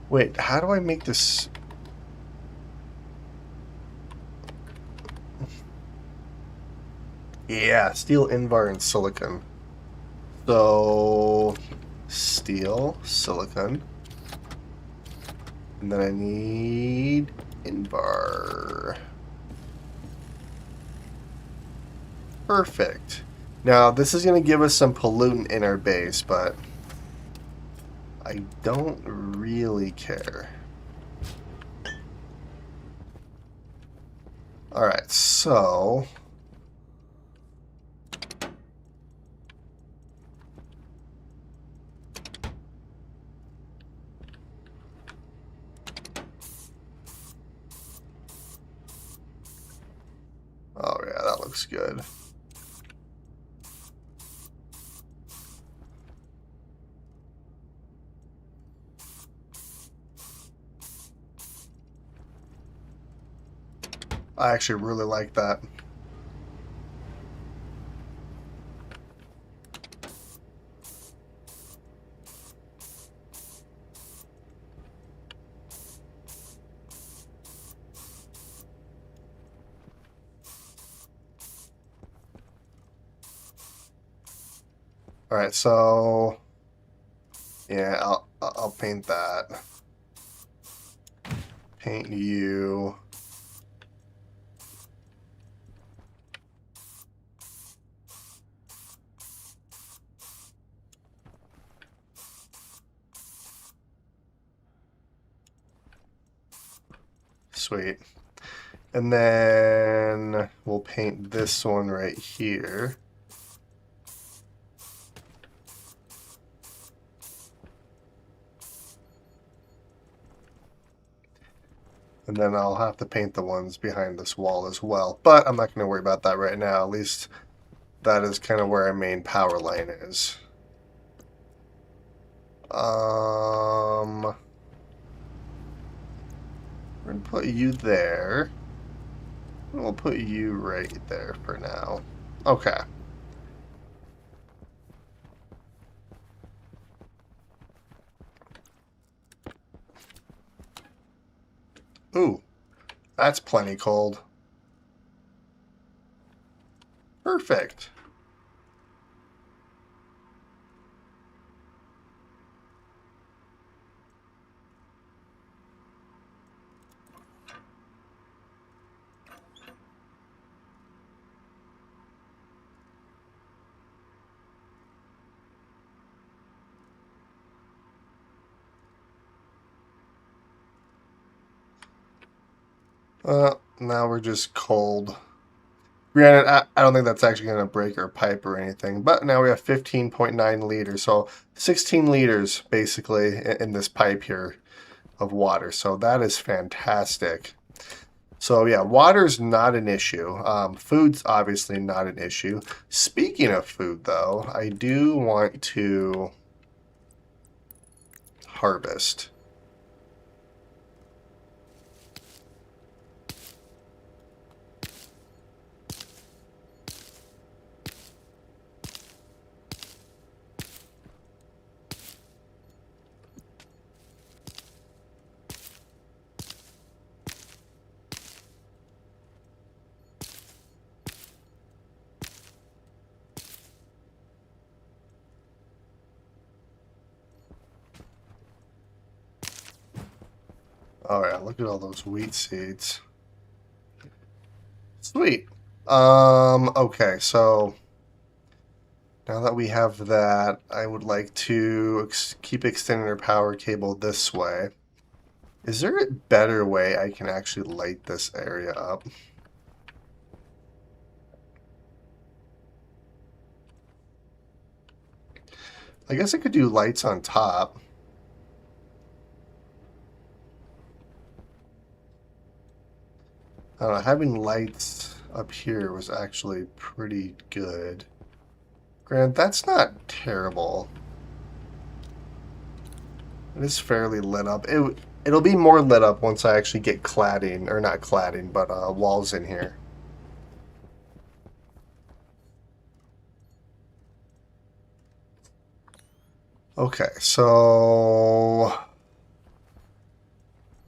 Wait, how do I make this? Yeah, steel, invar, and silicon. So, steel, silicon. And then I need invar. Perfect. Now, this is going to give us some pollutant in our base, but I don't really care. Alright, so... Oh yeah, that looks good. I actually really like that. Alright, so... Yeah, I'll paint that. Paint you. Sweet. And then we'll paint this one right here. And then I'll have to paint the ones behind this wall as well. But I'm not going to worry about that right now. At least that is kind of where our main power line is. We're going to put you there. We'll put you right there for now. Okay. Ooh, that's plenty cold. Perfect. Now we're just cold. Granted, I don't think that's actually going to break our pipe or anything, but now we have 15.9 liters, so 16 liters basically in this pipe here of water. So that is fantastic. So yeah, water's not an issue. Food's obviously not an issue. Speaking of food, though, I do want to harvest. Oh yeah, look at all those wheat seeds. Sweet. Okay, so now that we have that, I would like to keep extending our power cable this way. Is there a better way I can actually light this area up? I guess I could do lights on top. I don't know, having lights up here was actually pretty good. Grant, that's not terrible. It is fairly lit up. It'll be more lit up once I actually get cladding, or not cladding, but walls in here. Okay, so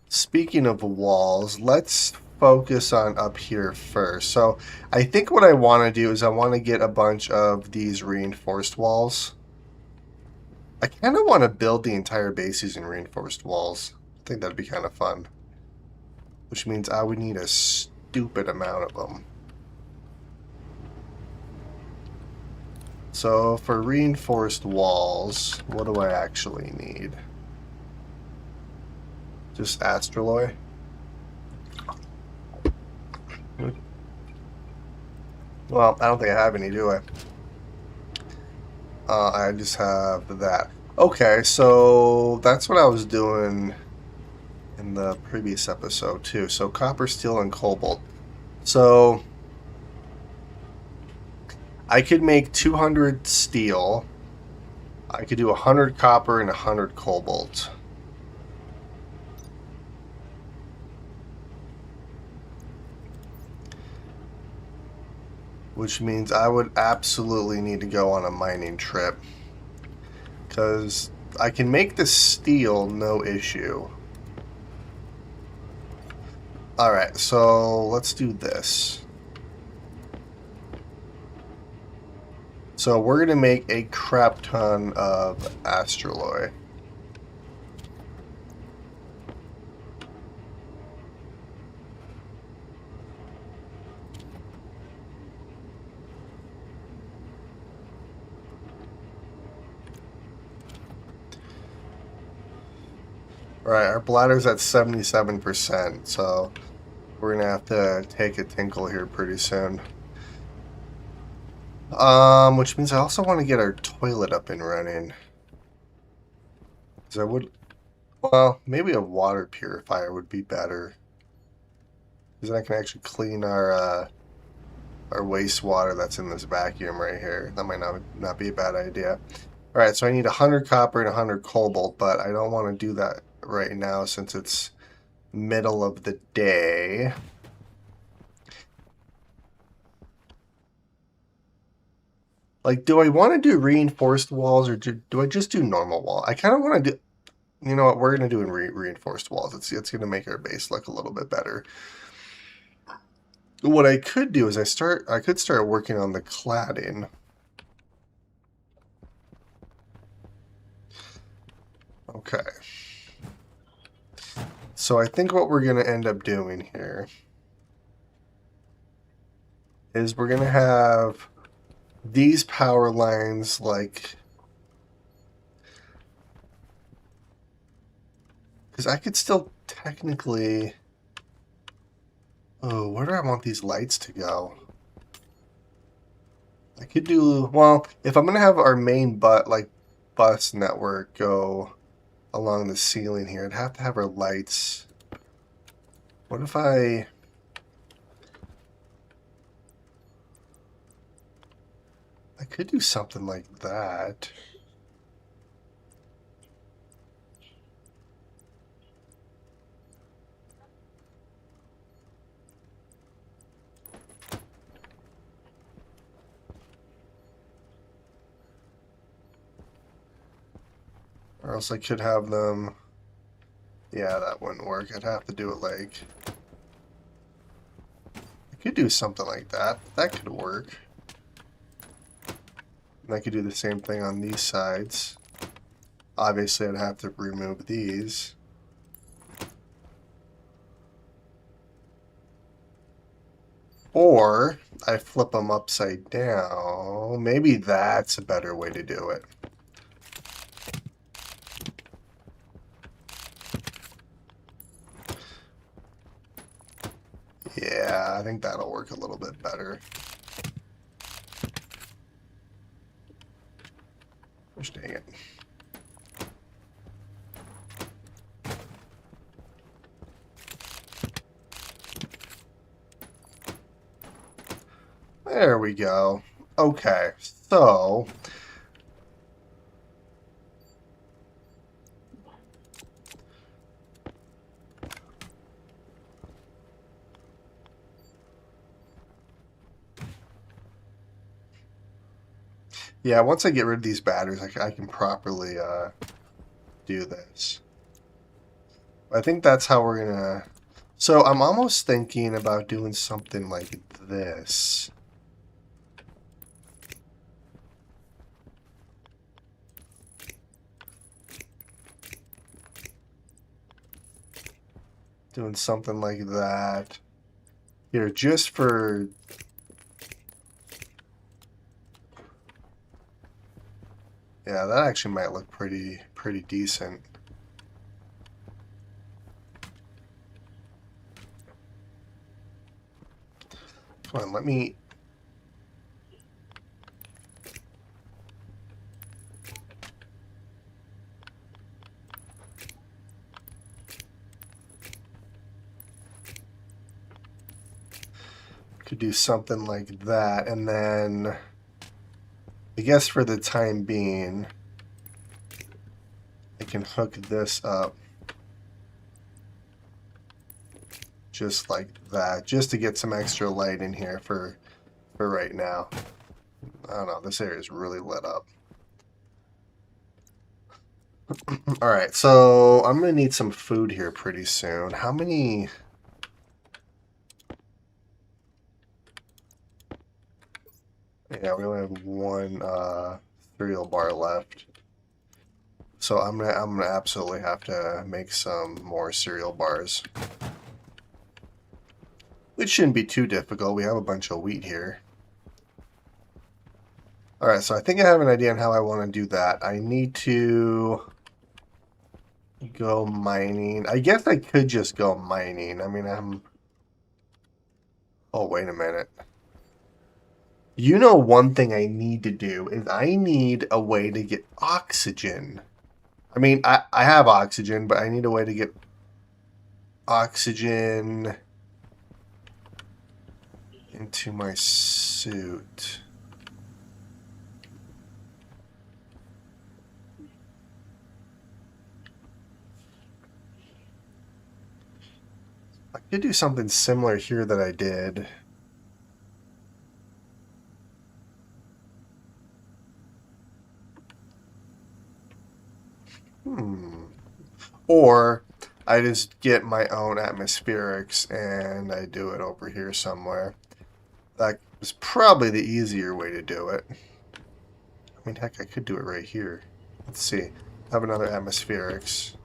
speaking of walls, let's focus on up here first. So I think what I want to do is I want to get a bunch of these reinforced walls. I kind of want to build the entire base using reinforced walls. I think that'd be kind of fun. Which means I would need a stupid amount of them. So for reinforced walls, what do I actually need? Just astroloy? Well, I don't think I have any, do I? I just have that. Okay, so that's what I was doing in the previous episode too. So copper, steel, and cobalt. So I could make 200 steel. I could do 100 copper and 100 cobalt. Which means I would absolutely need to go on a mining trip. Because I can make the steel no issue. Alright, so let's do this. So we're going to make a crap ton of astroloy. Right, our bladder's at 77%, so we're gonna have to take a tinkle here pretty soon. Which means I also want to get our toilet up and running. Because I would, well, maybe a water purifier would be better. Because then I can actually clean our wastewater that's in this vacuum right here. That might not be a bad idea. All right, so I need 100 copper and 100 cobalt, but I don't want to do that right now since it's middle of the day. Like, do I want to do reinforced walls or do I just do normal wall? I kind of want to do, you know what, we're going to do in reinforced walls. It's going to make our base look a little bit better. What I could do is I could start working on the cladding. Okay. So I think what we're going to end up doing here is we're going to have these power lines like, because I could still technically, oh, where do I want these lights to go? I could do, well, if I'm going to have our main bus network go along the ceiling here, I'd have to have our lights. What if I could do something like that. Or else I could have them, yeah, that wouldn't work. I'd have to do it like, I could do something like that. That could work. And I could do the same thing on these sides. Obviously, I'd have to remove these. Or I flip them upside down. Maybe that's a better way to do it. Yeah, I think that'll work a little bit better. Gosh dang it. There we go. Okay, so yeah, once I get rid of these batteries, I can properly do this. I think that's how we're gonna. So I'm almost thinking about doing something like this. Doing something like that. Here, just for... Yeah, that actually might look pretty decent. Come on, let me... Could do something like that, and then... I guess for the time being, I can hook this up. Just like that, just to get some extra light in here for right now. I don't know, this area is really lit up. Alright, so I'm going to need some food here pretty soon. How many... Yeah, we only have one cereal bar left. So I'm gonna absolutely have to make some more cereal bars. Which shouldn't be too difficult. We have a bunch of wheat here. Alright, so I think I have an idea on how I want to do that. I need to go mining. I guess I could just go mining. I mean, Oh, wait a minute. You know, one thing I need to do is I need a way to get oxygen. I mean, I have oxygen, but I need a way to get oxygen into my suit. I could do something similar here that I did. Or I just get my own atmospherics and I do it over here somewhere. That is probably the easier way to do it. I mean, heck, I could do it right here. Let's see. Have another atmospherics.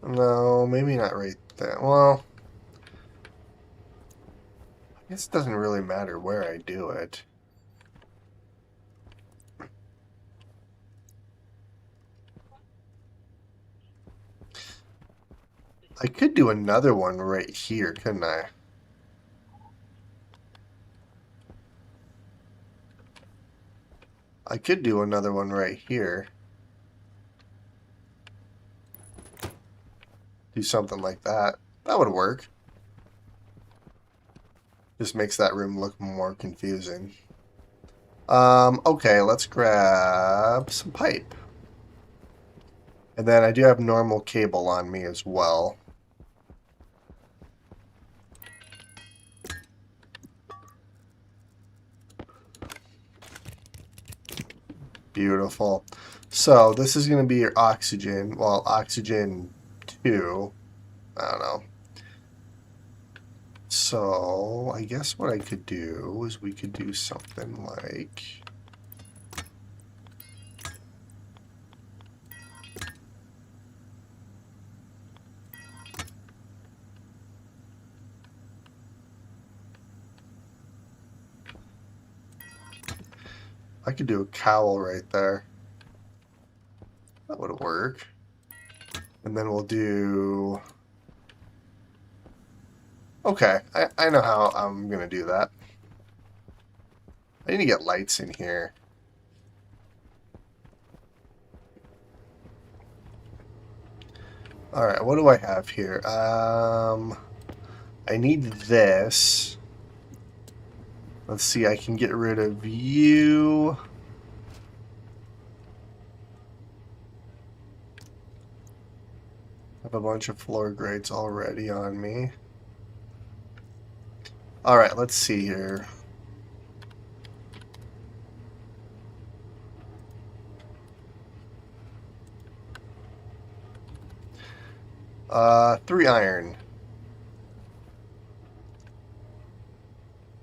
No, maybe not right there. Well, I guess it doesn't really matter where I do it. I could do another one right here, couldn't I? I could do another one right here. Do something like that. That would work. Just makes that room look more confusing. Okay, let's grab some pipe. And then I do have normal cable on me as well. Beautiful. So this is going to be your oxygen. Well, oxygen 2. I don't know. So I guess what I could do is we could do something like... I could do a cowl right there. That would work. And then we'll do... Okay, I know how I'm going to do that. I need to get lights in here. Alright, what do I have here? I need this. Let's see, I can get rid of you. I have a bunch of floor grates already on me. Alright, let's see here. Three iron.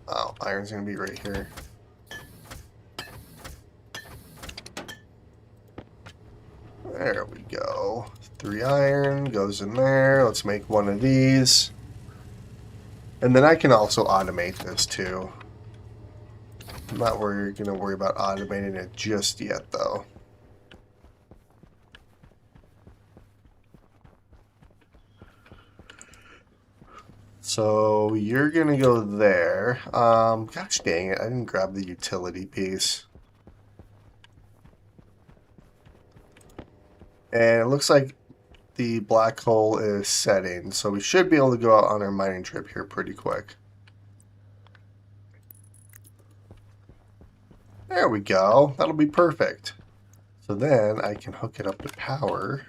Oh, iron's gonna be right here. There we go. 3 iron goes in there. Let's make one of these. And then I can also automate this too. I'm not going to worry about automating it just yet though. So you're going to go there. Gosh dang it, I didn't grab the utility piece. And it looks like the black hole is setting, so we should be able to go out on our mining trip here pretty quick. There we go. That'll be perfect. So then I can hook it up to power.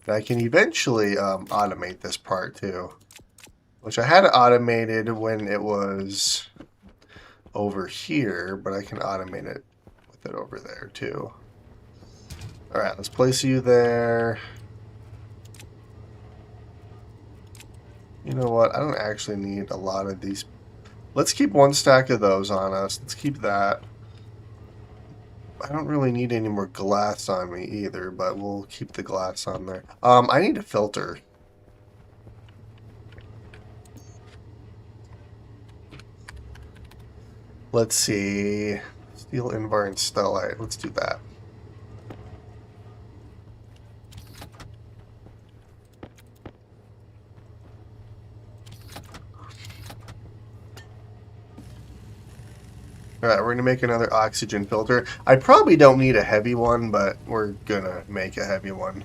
And I can eventually automate this part too. Which I had it automated when it was over here, but I can automate it with it over there too. Alright, let's place you there. You know what? I don't actually need a lot of these. Let's keep one stack of those on us. Let's keep that. I don't really need any more glass on me either, but we'll keep the glass on there. I need a filter. Let's see. Steel, Invar, and Stellite. Let's do that. All right, we're gonna make another oxygen filter. I probably don't need a heavy one, but we're gonna make a heavy one.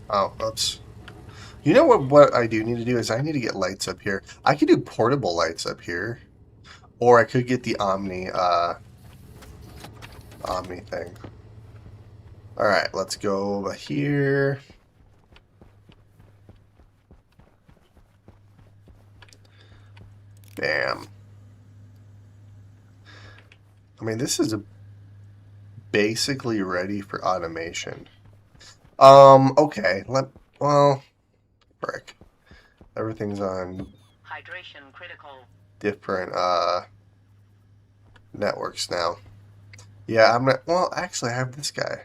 Oh, oops. You know what I do need to do is I need to get lights up here. I could do portable lights up here. Or I could get the Omni thing. Alright, let's go over here. Bam. I mean, this is basically ready for automation. Okay. Well, frick. Everything's on Hydration critical. different, networks now. Yeah, I'm not, well, actually, I have this guy.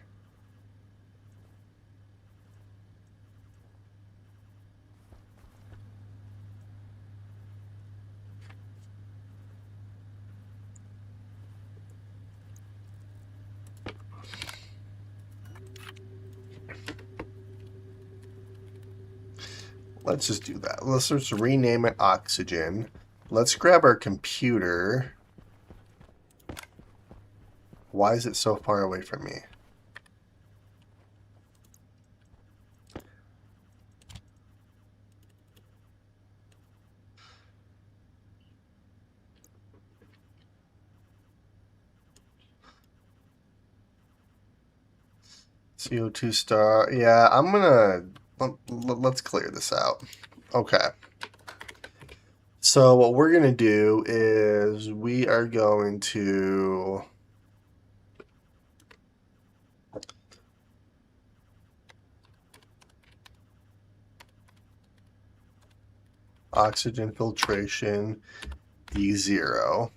Let's just do that. Let's just rename it Oxygen. Let's grab our computer. Why is it so far away from me? CO2 star. Yeah, I'm gonna let's clear this out. Okay. So what we're gonna do is we are going to oxygen filtration D0.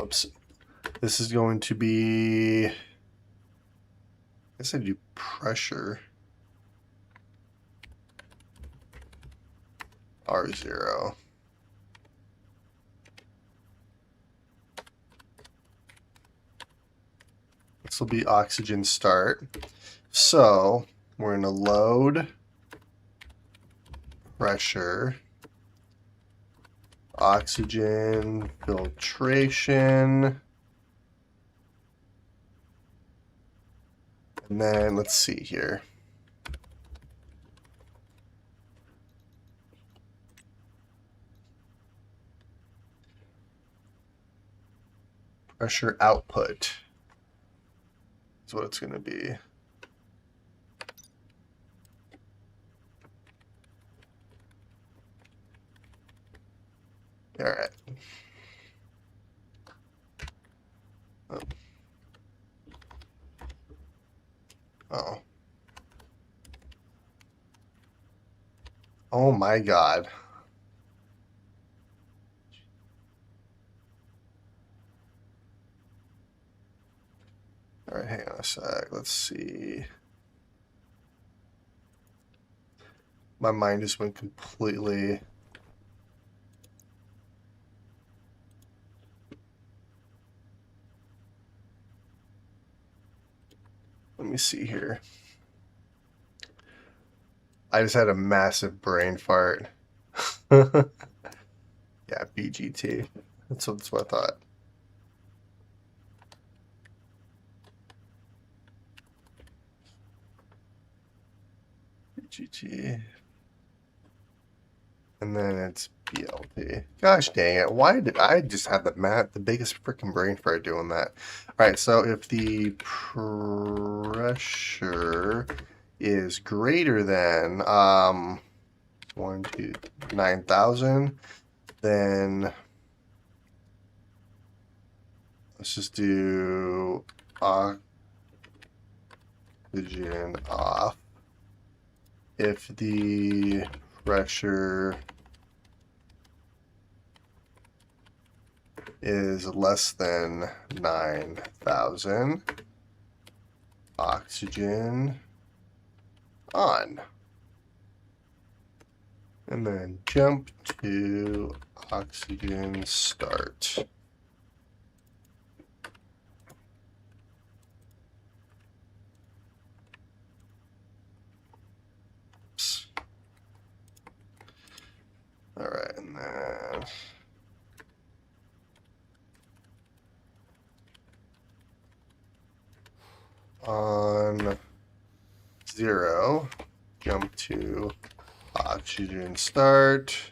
Oops. This is going to be, I guess I do pressure R0. This will be oxygen start. So we're going to load pressure, oxygen filtration, and then let's see here. Pressure output is what it's going to be. All right. Oh. Oh. Oh my God. All right, hang on a sec. Let's see. My mind just went completely. Let me see here. I just had a massive brain fart. Yeah, BGT. That's what I thought. BGT. And then it's BLT. Gosh dang it. Why did I just have the biggest freaking brain fart doing that? Alright, so if the pressure is greater than 9,000, then let's just do oxygen off. If the pressure is less than 9,000, oxygen on. And then jump to oxygen start. Oops. All right, and then on 0, jump to oxygen start.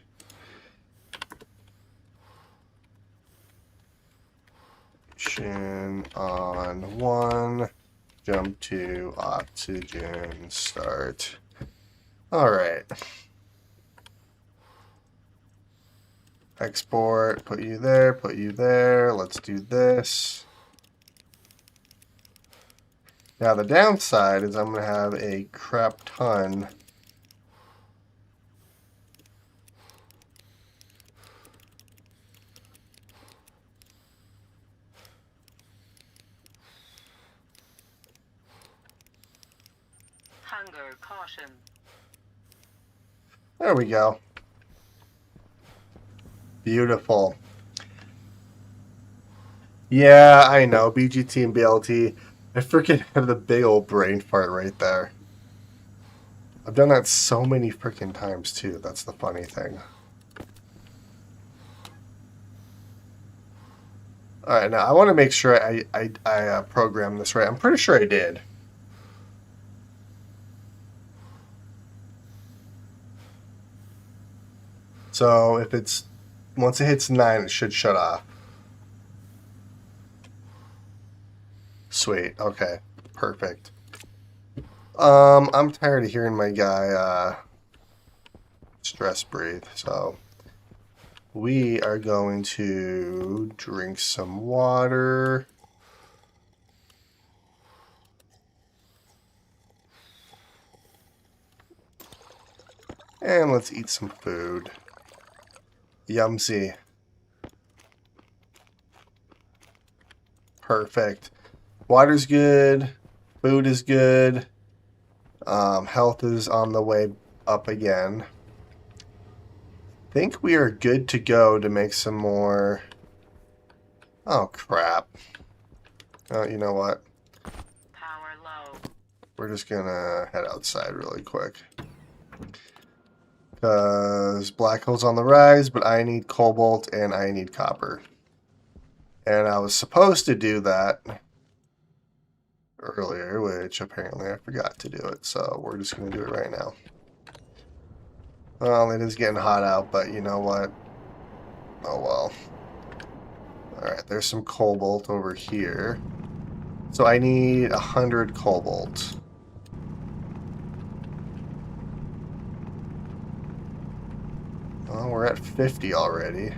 On 1, jump to oxygen start. All right. Export, put you there, put you there. Let's do this. Now the downside is I'm going to have a crap ton Hunger caution. There we go. Beautiful. Yeah, I know. BGT and BLT. I freaking have the big old brain fart right there. I've done that so many freaking times too. That's the funny thing. All right, now I want to make sure I programmed this right. I'm pretty sure I did. So if it's once it hits 9, it should shut off. Sweet. Okay. Perfect. I'm tired of hearing my guy stress breathe, so we are going to drink some water. And let's eat some food. Yumsy. Perfect. Water's good. Food is good. Health is on the way up again. I think we are good to go to make some more. Oh, crap. Oh, you know what? Power low. We're just gonna head outside really quick. Because black hole's on the rise, but I need cobalt and I need copper. And I was supposed to do that earlier, which apparently I forgot to do it. So we're just going to do it right now. Well, it is getting hot out, but you know what? Oh well. Alright, there's some cobalt over here. So I need 100 cobalt. Well, we're at 50 already.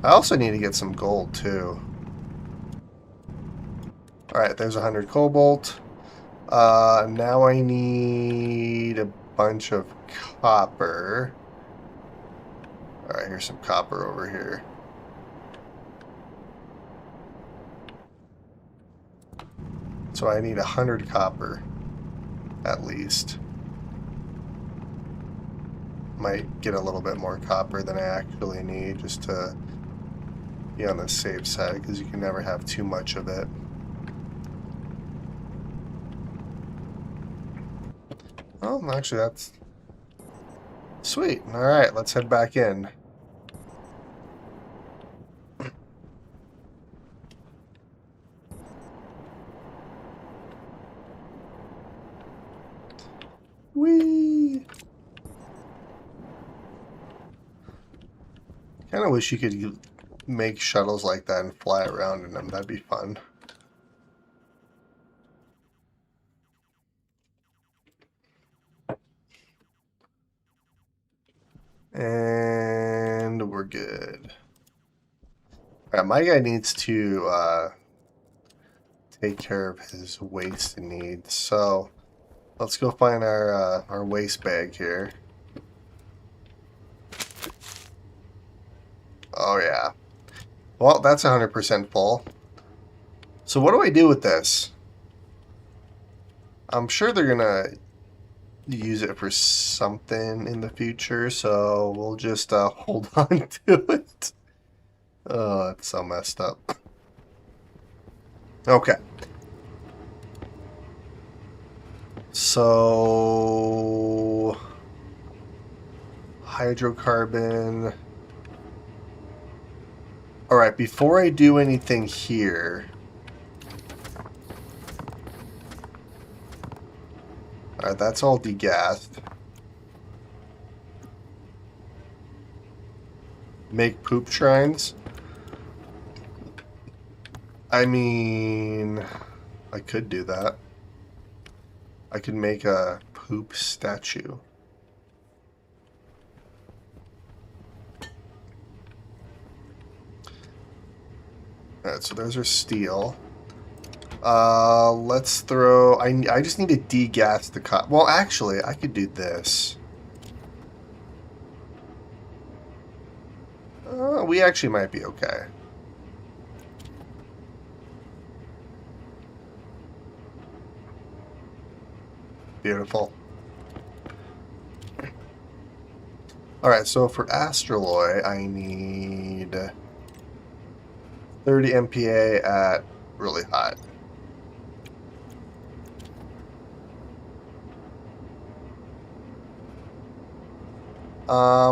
I also need to get some gold, too. Alright, there's 100 cobalt. Now I need a bunch of copper. Alright, here's some copper over here. So I need 100 copper, at least. Might get a little bit more copper than I actually need, just to be on the safe side, because you can never have too much of it. Oh, actually, that's sweet. All right, let's head back in. Whee! Kind of wish you could make shuttles like that and fly around in them. That'd be fun. And we're good. Alright, my guy needs to take care of his waste needs. So let's go find our waste bag here. Oh yeah. Well, that's 100% full. So what do I do with this? I'm sure they're gonna use it for something in the future, so we'll just hold on to it. Oh, it's so messed up. Okay. So hydrocarbon. All right, before I do anything here, all right, that's all degassed. Make poop shrines. I mean, I could do that. I could make a poop statue. Alright, so those are steel. Let's throw... I just need to degas the cut. Well, actually, I could do this. We actually might be okay. Beautiful. Alright, so for Astraloy, I need 30 MPa at really hot.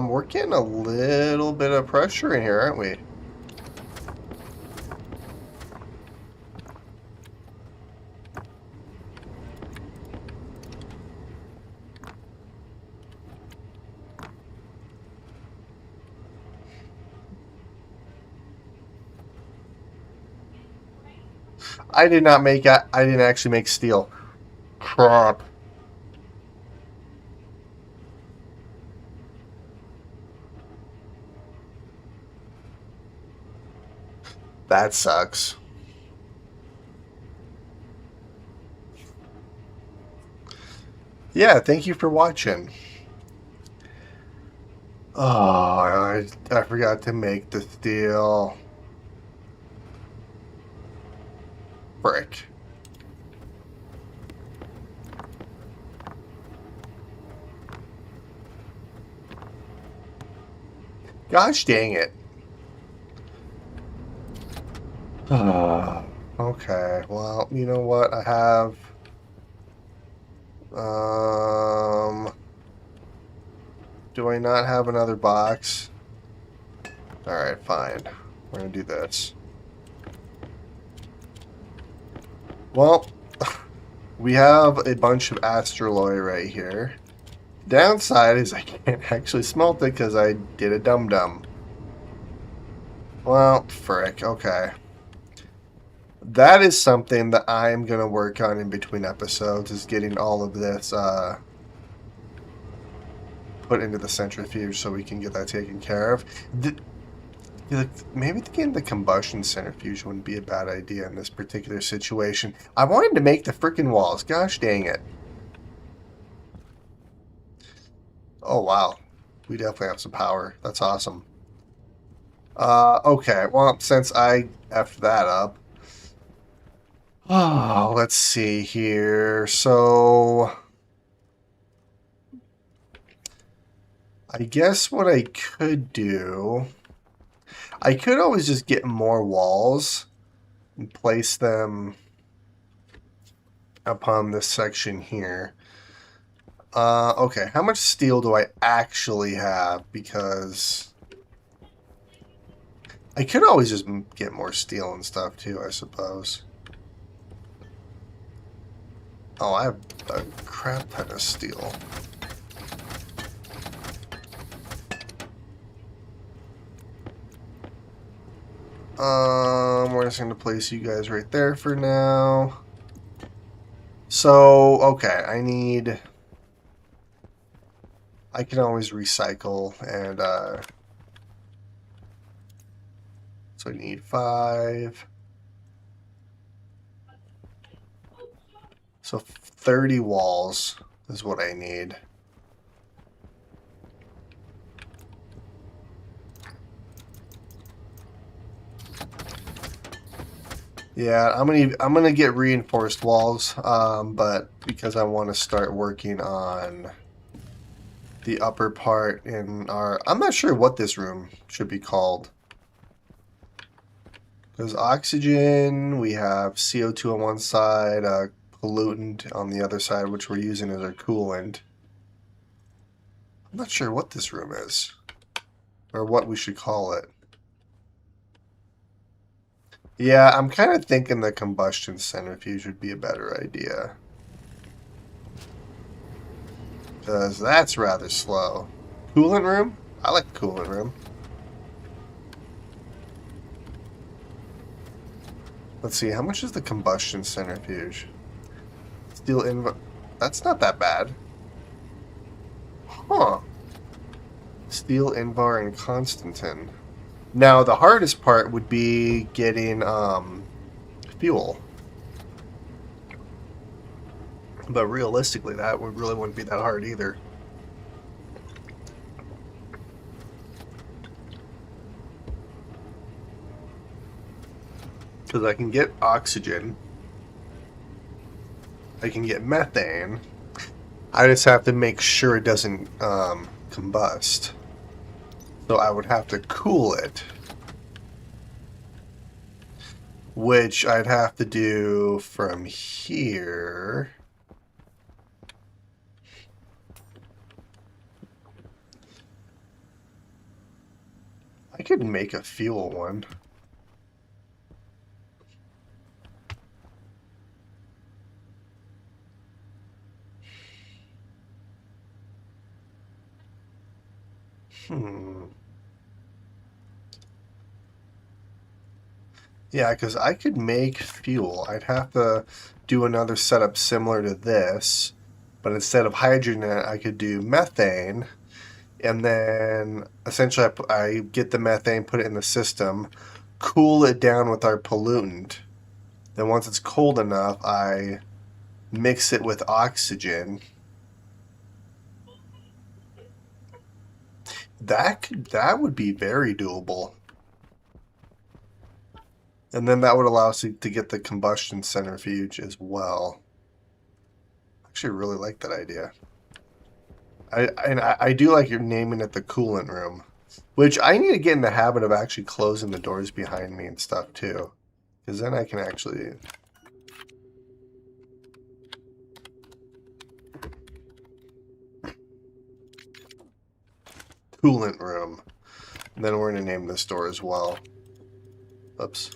We're getting a little bit of pressure in here, aren't we? I did not make I didn't actually make steel. Crap. That sucks. Yeah, thank you for watching. Oh, I forgot to make the steel. Frick. Gosh dang it. Okay, well, you know what? I have... do I not have another box? Alright, fine. We're gonna do this. Well, we have a bunch of astraloy right here. Downside is I can't actually smelt it because I did a dum-dum. Well, frick, okay. That is something that I'm going to work on in between episodes, is getting all of this put into the centrifuge so we can get that taken care of. Maybe getting the combustion centrifuge wouldn't be a bad idea in this particular situation. I wanted to make the frickin' walls. Gosh dang it. Oh, wow. We definitely have some power. That's awesome. Okay. Well, since I effed that up. Oh, let's see here. So... I guess what I could do... I could always just get more walls and place them upon this section here. Okay, how much steel do I actually have? Because I could always just get more steel and stuff too, I suppose. Oh, I have a crap ton of steel. We're just going to place you guys right there for now. So, okay, I can always recycle, and, so I need 5. So 30 walls is what I need. Yeah, I'm gonna get reinforced walls, but because I want to start working on the upper part in our, I'm not sure what this room should be called. There's oxygen, we have CO2 on one side, pollutant on the other side, which we're using as our coolant. I'm not sure what this room is, or what we should call it. Yeah, I'm kind of thinking the combustion centrifuge would be a better idea. Because that's rather slow. Coolant room? I like coolant room. Let's see, how much is the combustion centrifuge? Steel inv... That's not that bad. Huh. Steel Invar and Constantin. Now, the hardest part would be getting fuel. But realistically, that would really wouldn't be that hard either. Because I can get oxygen. I can get methane. I just have to make sure it doesn't combust. So I would have to cool it. Which I'd have to do from here. I could make a fuel one. Yeah, because I could make fuel. I'd have to do another setup similar to this, but instead of hydrogen, I could do methane, and then essentially I get the methane, put it in the system, cool it down with our pollutant. Then once it's cold enough, I mix it with oxygen. That would be very doable. And then that would allow us to get the combustion centrifuge as well. I actually really like that idea. I do like your naming it the coolant room, which I need to get in the habit of actually closing the doors behind me and stuff too, because then I can actually. Coolant room. And then we're going to name this door as well. Oops.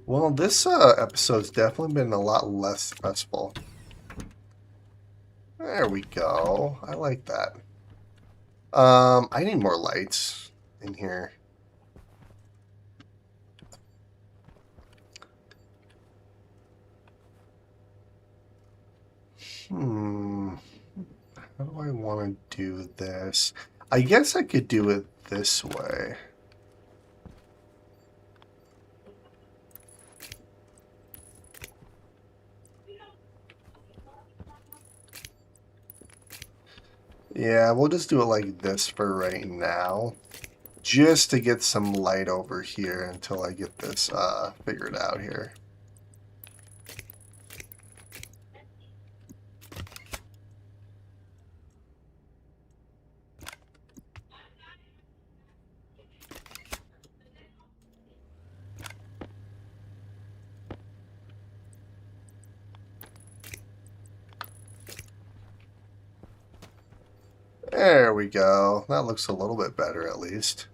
Well, this episode's definitely been a lot less stressful. There we go. I like that. I need more lights in here. How do I want to do this? I guess I could do it this way. Yeah, we'll just do it like this for right now. Just to get some light over here until I get this figured out here. There we go. That looks a little bit better at least.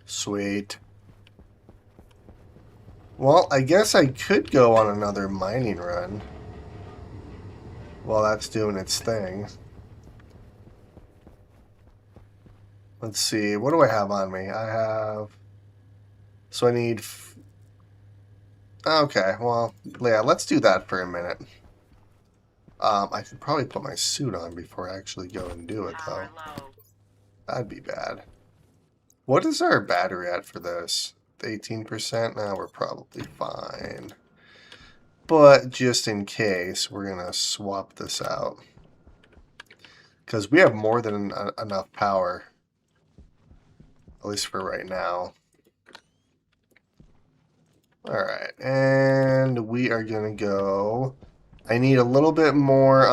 Sweet. Well, I guess I could go on another mining run while that's doing its thing. Let's see. What do I have on me? I have... So I need... Okay, well, yeah, let's do that for a minute. I should probably put my suit on before I actually go and do it, though. Power low. That'd be bad. What is our battery at for this? 18%? Now we're probably fine. But just in case, we're going to swap this out. because we have more than enough power, at least for right now. All right, and we are gonna go. I need a little bit more,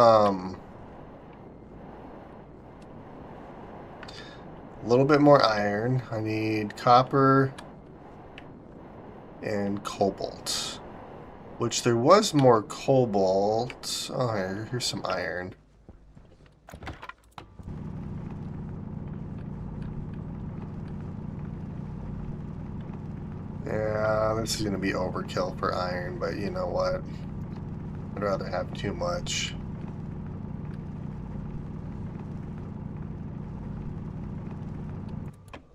iron. I need copper and cobalt, which there was more cobalt. Oh, here's some iron. Yeah, this is going to be overkill for iron, but you know what? I'd rather have too much.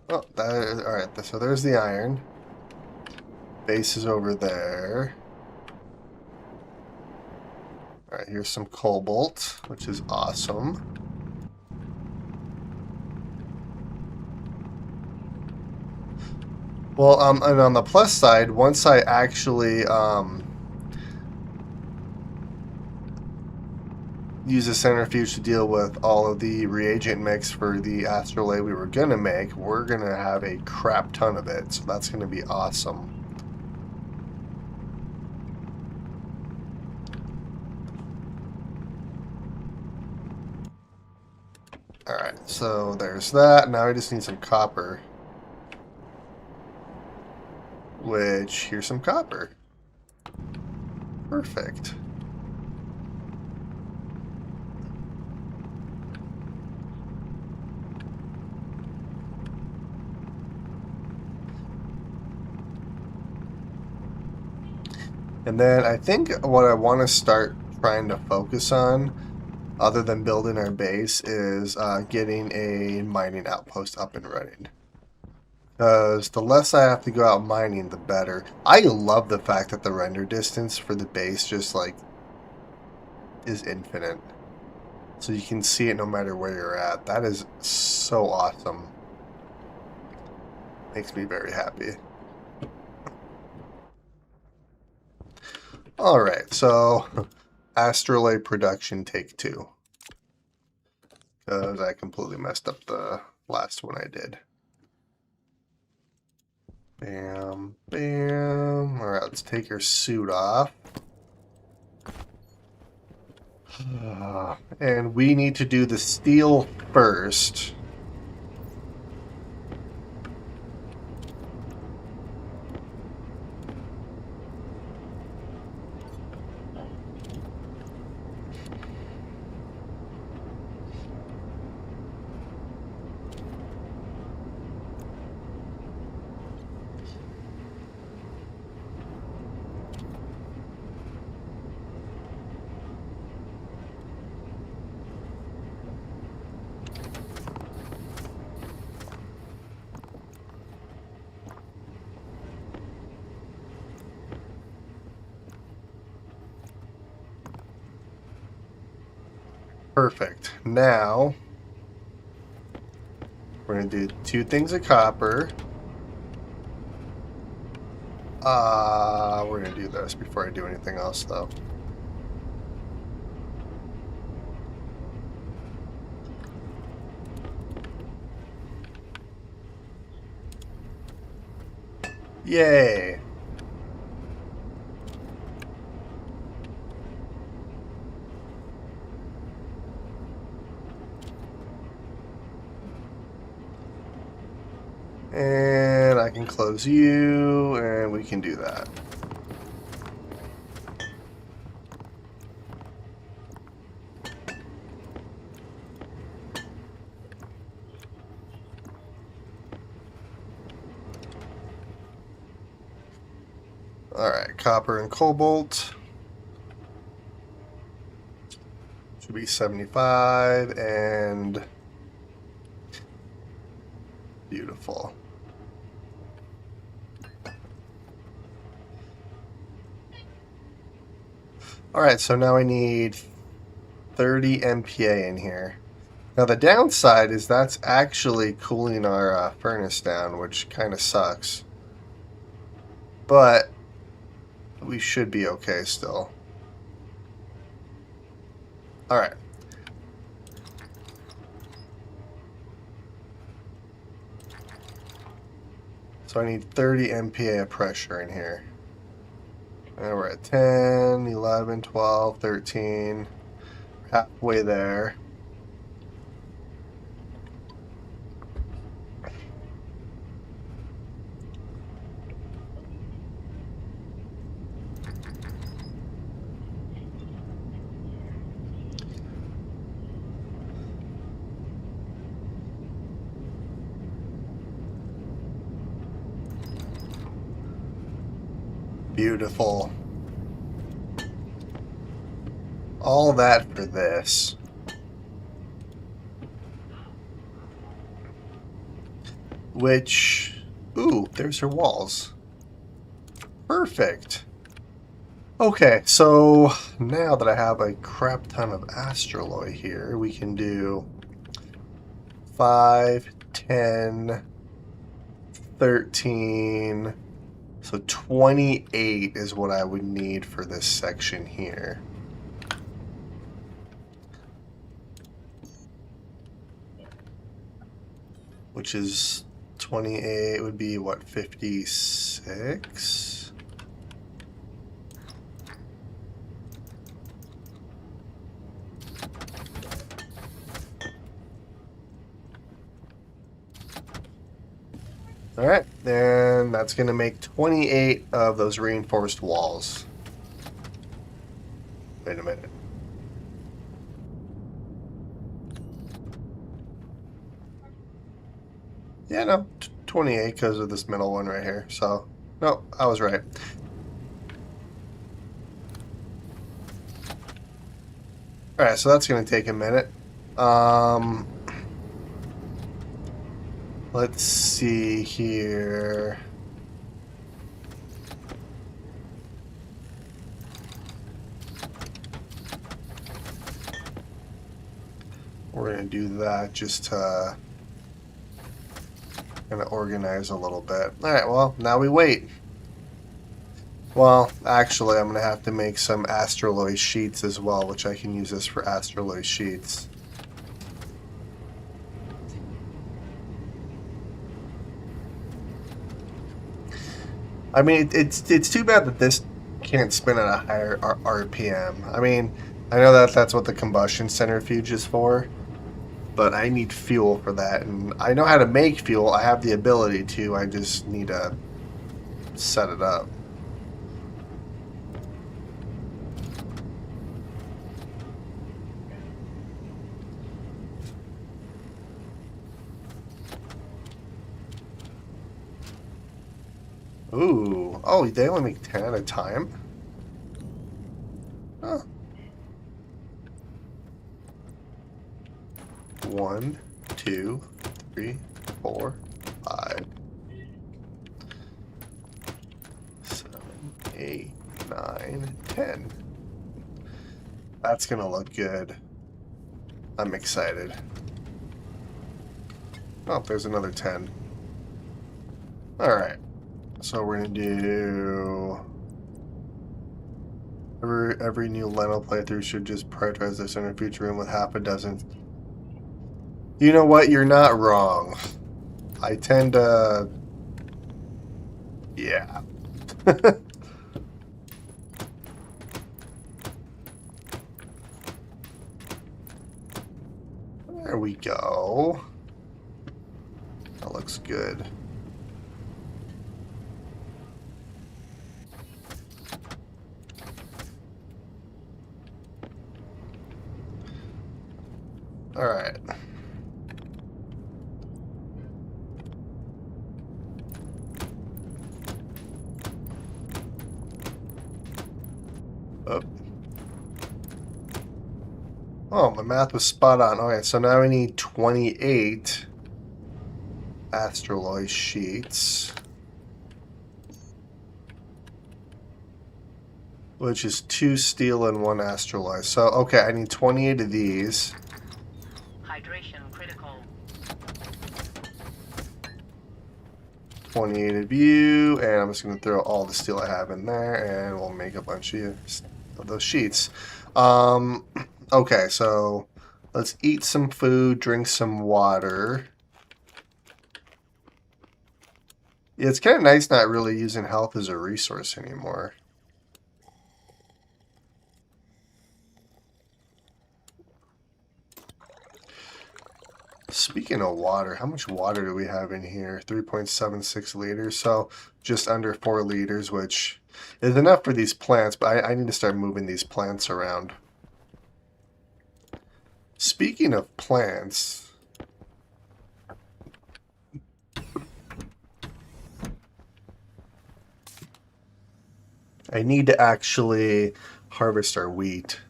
Oh, all right. So there's the iron. Base is over there. All right, here's some cobalt, which is awesome. Well, and on the plus side, once I actually use a centrifuge to deal with all of the reagent mix for the astrolabe we were gonna make, we're gonna have a crap ton of it, so that's gonna be awesome. Alright, so there's that. Now I just need some copper. Which, here's some copper. Perfect. And then I think what I want to start trying to focus on, other than building our base, is getting a mining outpost up and running. Because the less I have to go out mining, the better. I love the fact that the render distance for the base just like is infinite. So you can see it no matter where you're at. That is so awesome. Makes me very happy. Alright, so astrolabe production take 2. Because I completely messed up the last one I did. Bam, bam. Alright, let's take your suit off. And we need to do the steel first. Perfect. Now, we're going to do 2 things of copper. We're going to do this before I do anything else, though. Yay! And I can close you, and we can do that. Alright, copper and cobalt. Should be 75, and beautiful. Alright, so now I need 30 MPa in here. Now the downside is that's actually cooling our furnace down, which kind of sucks. But we should be okay still. Alright. So I need 30 MPa of pressure in here. And we're at 10, 11, 12, 13. Halfway there. Beautiful. All that for this. Which, ooh, there's her walls. Perfect. Okay, so now that I have a crap ton of astroloy here, we can do 5, 10, 13. So 28 is what I would need for this section here. Which is 28 would be what, 56? All right, then that's going to make 28 of those reinforced walls. Wait a minute. Yeah, no, 28 because of this middle one right here. So, no, I was right. All right, so that's going to take a minute. Let's see here. We're going to do that just to kind of organize a little bit. All right, well, now we wait. Well, actually, I'm going to have to make some astroloy sheets as well, which I can use this for astroloy sheets. I mean, it's too bad that this can't spin at a higher RPM. I mean, I know that that's what the combustion centrifuge is for, but I need fuel for that, and I know how to make fuel. I have the ability to. I just need to set it up. Ooh. Oh, they only make 10 at a time? Huh. 1, 2, 3, 4, 5, 7, 8, 9, 10. That's gonna look good. I'm excited. Oh, there's another 10. Alright. So we're gonna do every new Leno playthrough should just prioritize their centrifuge room with half a dozen. You know what? You're not wrong. I tend to, yeah. There we go. That looks good. All right. Oh. Oh, my math was spot on. Okay, so now we need 28 astroloy sheets, which is 2 steel and 1 astroloy. So, okay, I need 28 of these. Hydration critical. 28 of you, and I'm just going to throw all the steel I have in there, and we'll make a bunch of those sheets. Okay, so let's eat some food, drink some water. Yeah, it's kind of nice not really using health as a resource anymore. Speaking of water, how much water do we have in here? 3.76 liters, so just under 4 liters, which is enough for these plants, but I need to start moving these plants around. Speaking of plants, I need to actually harvest our wheat.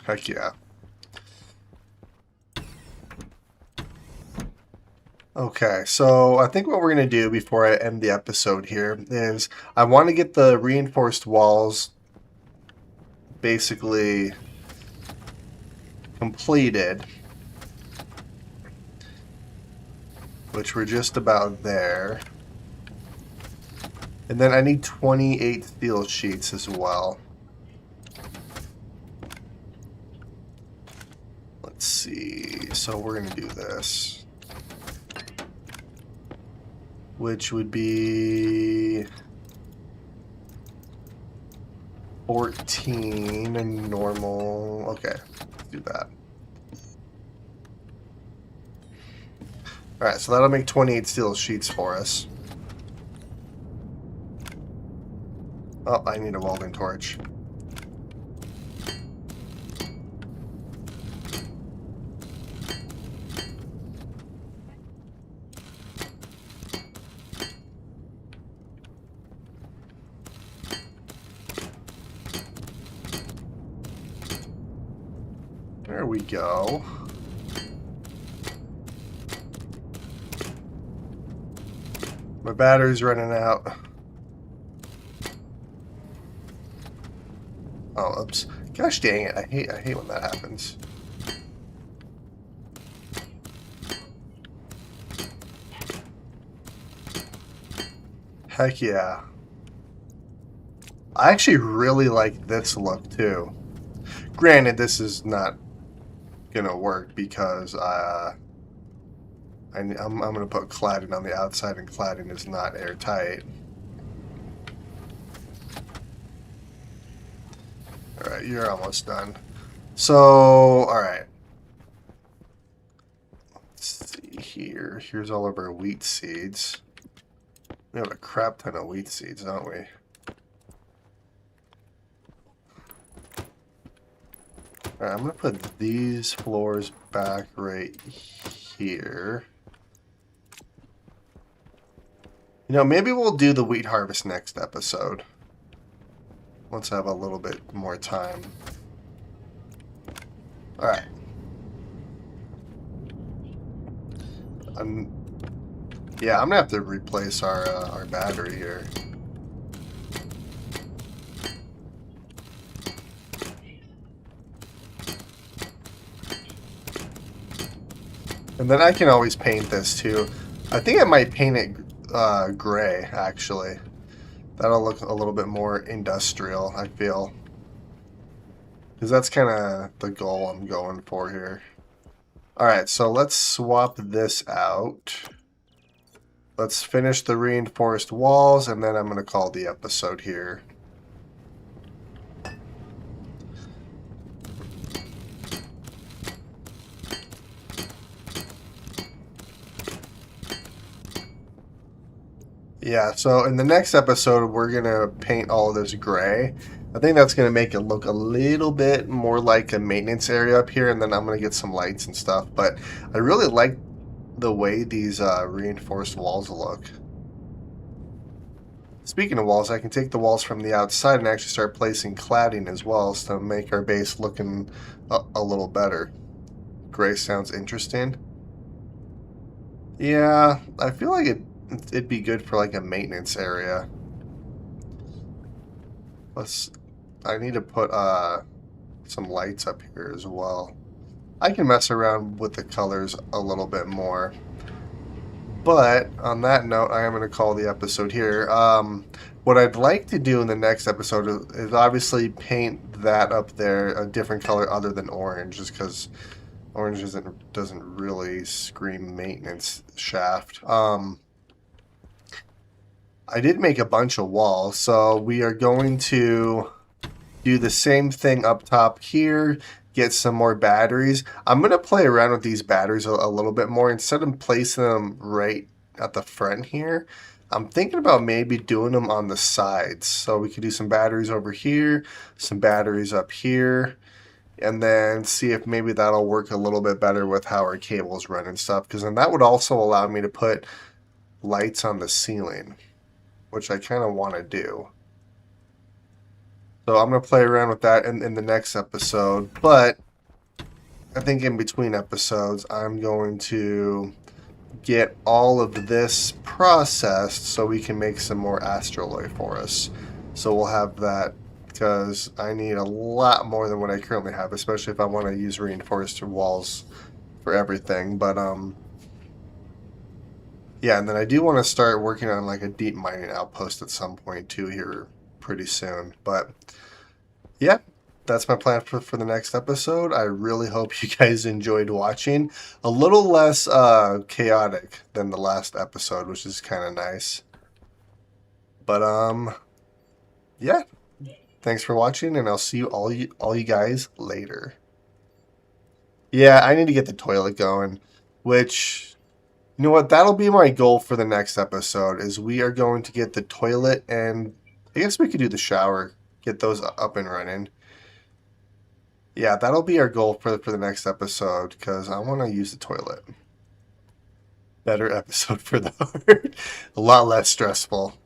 Heck yeah. Okay, so I think what we're going to do before I end the episode here is I want to get the reinforced walls basically completed, which we're just about there. And then I need 28 steel sheets as well. Let's see, so we're going to do this, which would be 14 and normal. Okay, let's do that. Alright, so that'll make 28 steel sheets for us. Oh, I need a welding torch. There we go. My battery's running out. Oh, oops. Gosh dang it. I hate when that happens. Heck yeah. I actually really like this look too. Granted, this is not gonna work because I'm gonna put cladding on the outside, and cladding is not airtight. All right, you're almost done. So, all right. Let's see here. Here's all of our wheat seeds. We have a crap ton of wheat seeds, don't we? Alright, I'm going to put these floors back right here. You know, maybe we'll do the wheat harvest next episode. Once I have a little bit more time. Alright. Yeah, I'm going to have to replace our battery here. And then I can always paint this too. I think I might paint it gray, actually. That'll look a little bit more industrial, I feel. Because that's kind of the goal I'm going for here. Alright, so let's swap this out. Let's finish the reinforced walls, and then I'm going to call the episode here. Yeah, so in the next episode, we're going to paint all of this gray. I think that's going to make it look a little bit more like a maintenance area up here, and then I'm going to get some lights and stuff. But I really like the way these reinforced walls look. Speaking of walls, I can take the walls from the outside and actually start placing cladding as well to make our base looking a little better. Gray sounds interesting. Yeah, I feel like it'd be good for like a maintenance area. I need to put some lights up here as well. I can mess around with the colors a little bit more. But on that note, I am going to call the episode here. What I'd like to do in the next episode is obviously paint that up there a different color other than orange, just because Orange doesn't really scream maintenance shaft. I did make a bunch of walls, so we are going to do the same thing up top here, get some more batteries. I'm going to play around with these batteries a little bit more. Instead of placing them right at the front here, I'm thinking about maybe doing them on the sides. So we could do some batteries over here, some batteries up here, and then see if maybe that'll work a little bit better with how our cables run and stuff. Because then that would also allow me to put lights on the ceiling, which I kind of want to do. So I'm going to play around with that in the next episode. But I think in between episodes, I'm going to get all of this processed so we can make some more astraloy for us. So we'll have that because I need a lot more than what I currently have, especially if I want to use reinforced walls for everything. But yeah, and then I do want to start working on like a deep mining outpost at some point too here pretty soon. But yeah, that's my plan for the next episode. I really hope you guys enjoyed watching. A little less chaotic than the last episode, which is kind of nice. But yeah, thanks for watching, and I'll see you guys later. Yeah, I need to get the toilet going, which you know what? That'll be my goal for the next episode. Is we are going to get the toilet, and I guess we could do the shower, get those up and running. Yeah, that'll be our goal for the next episode because I want to use the toilet. Better episode for the heart. A lot less stressful.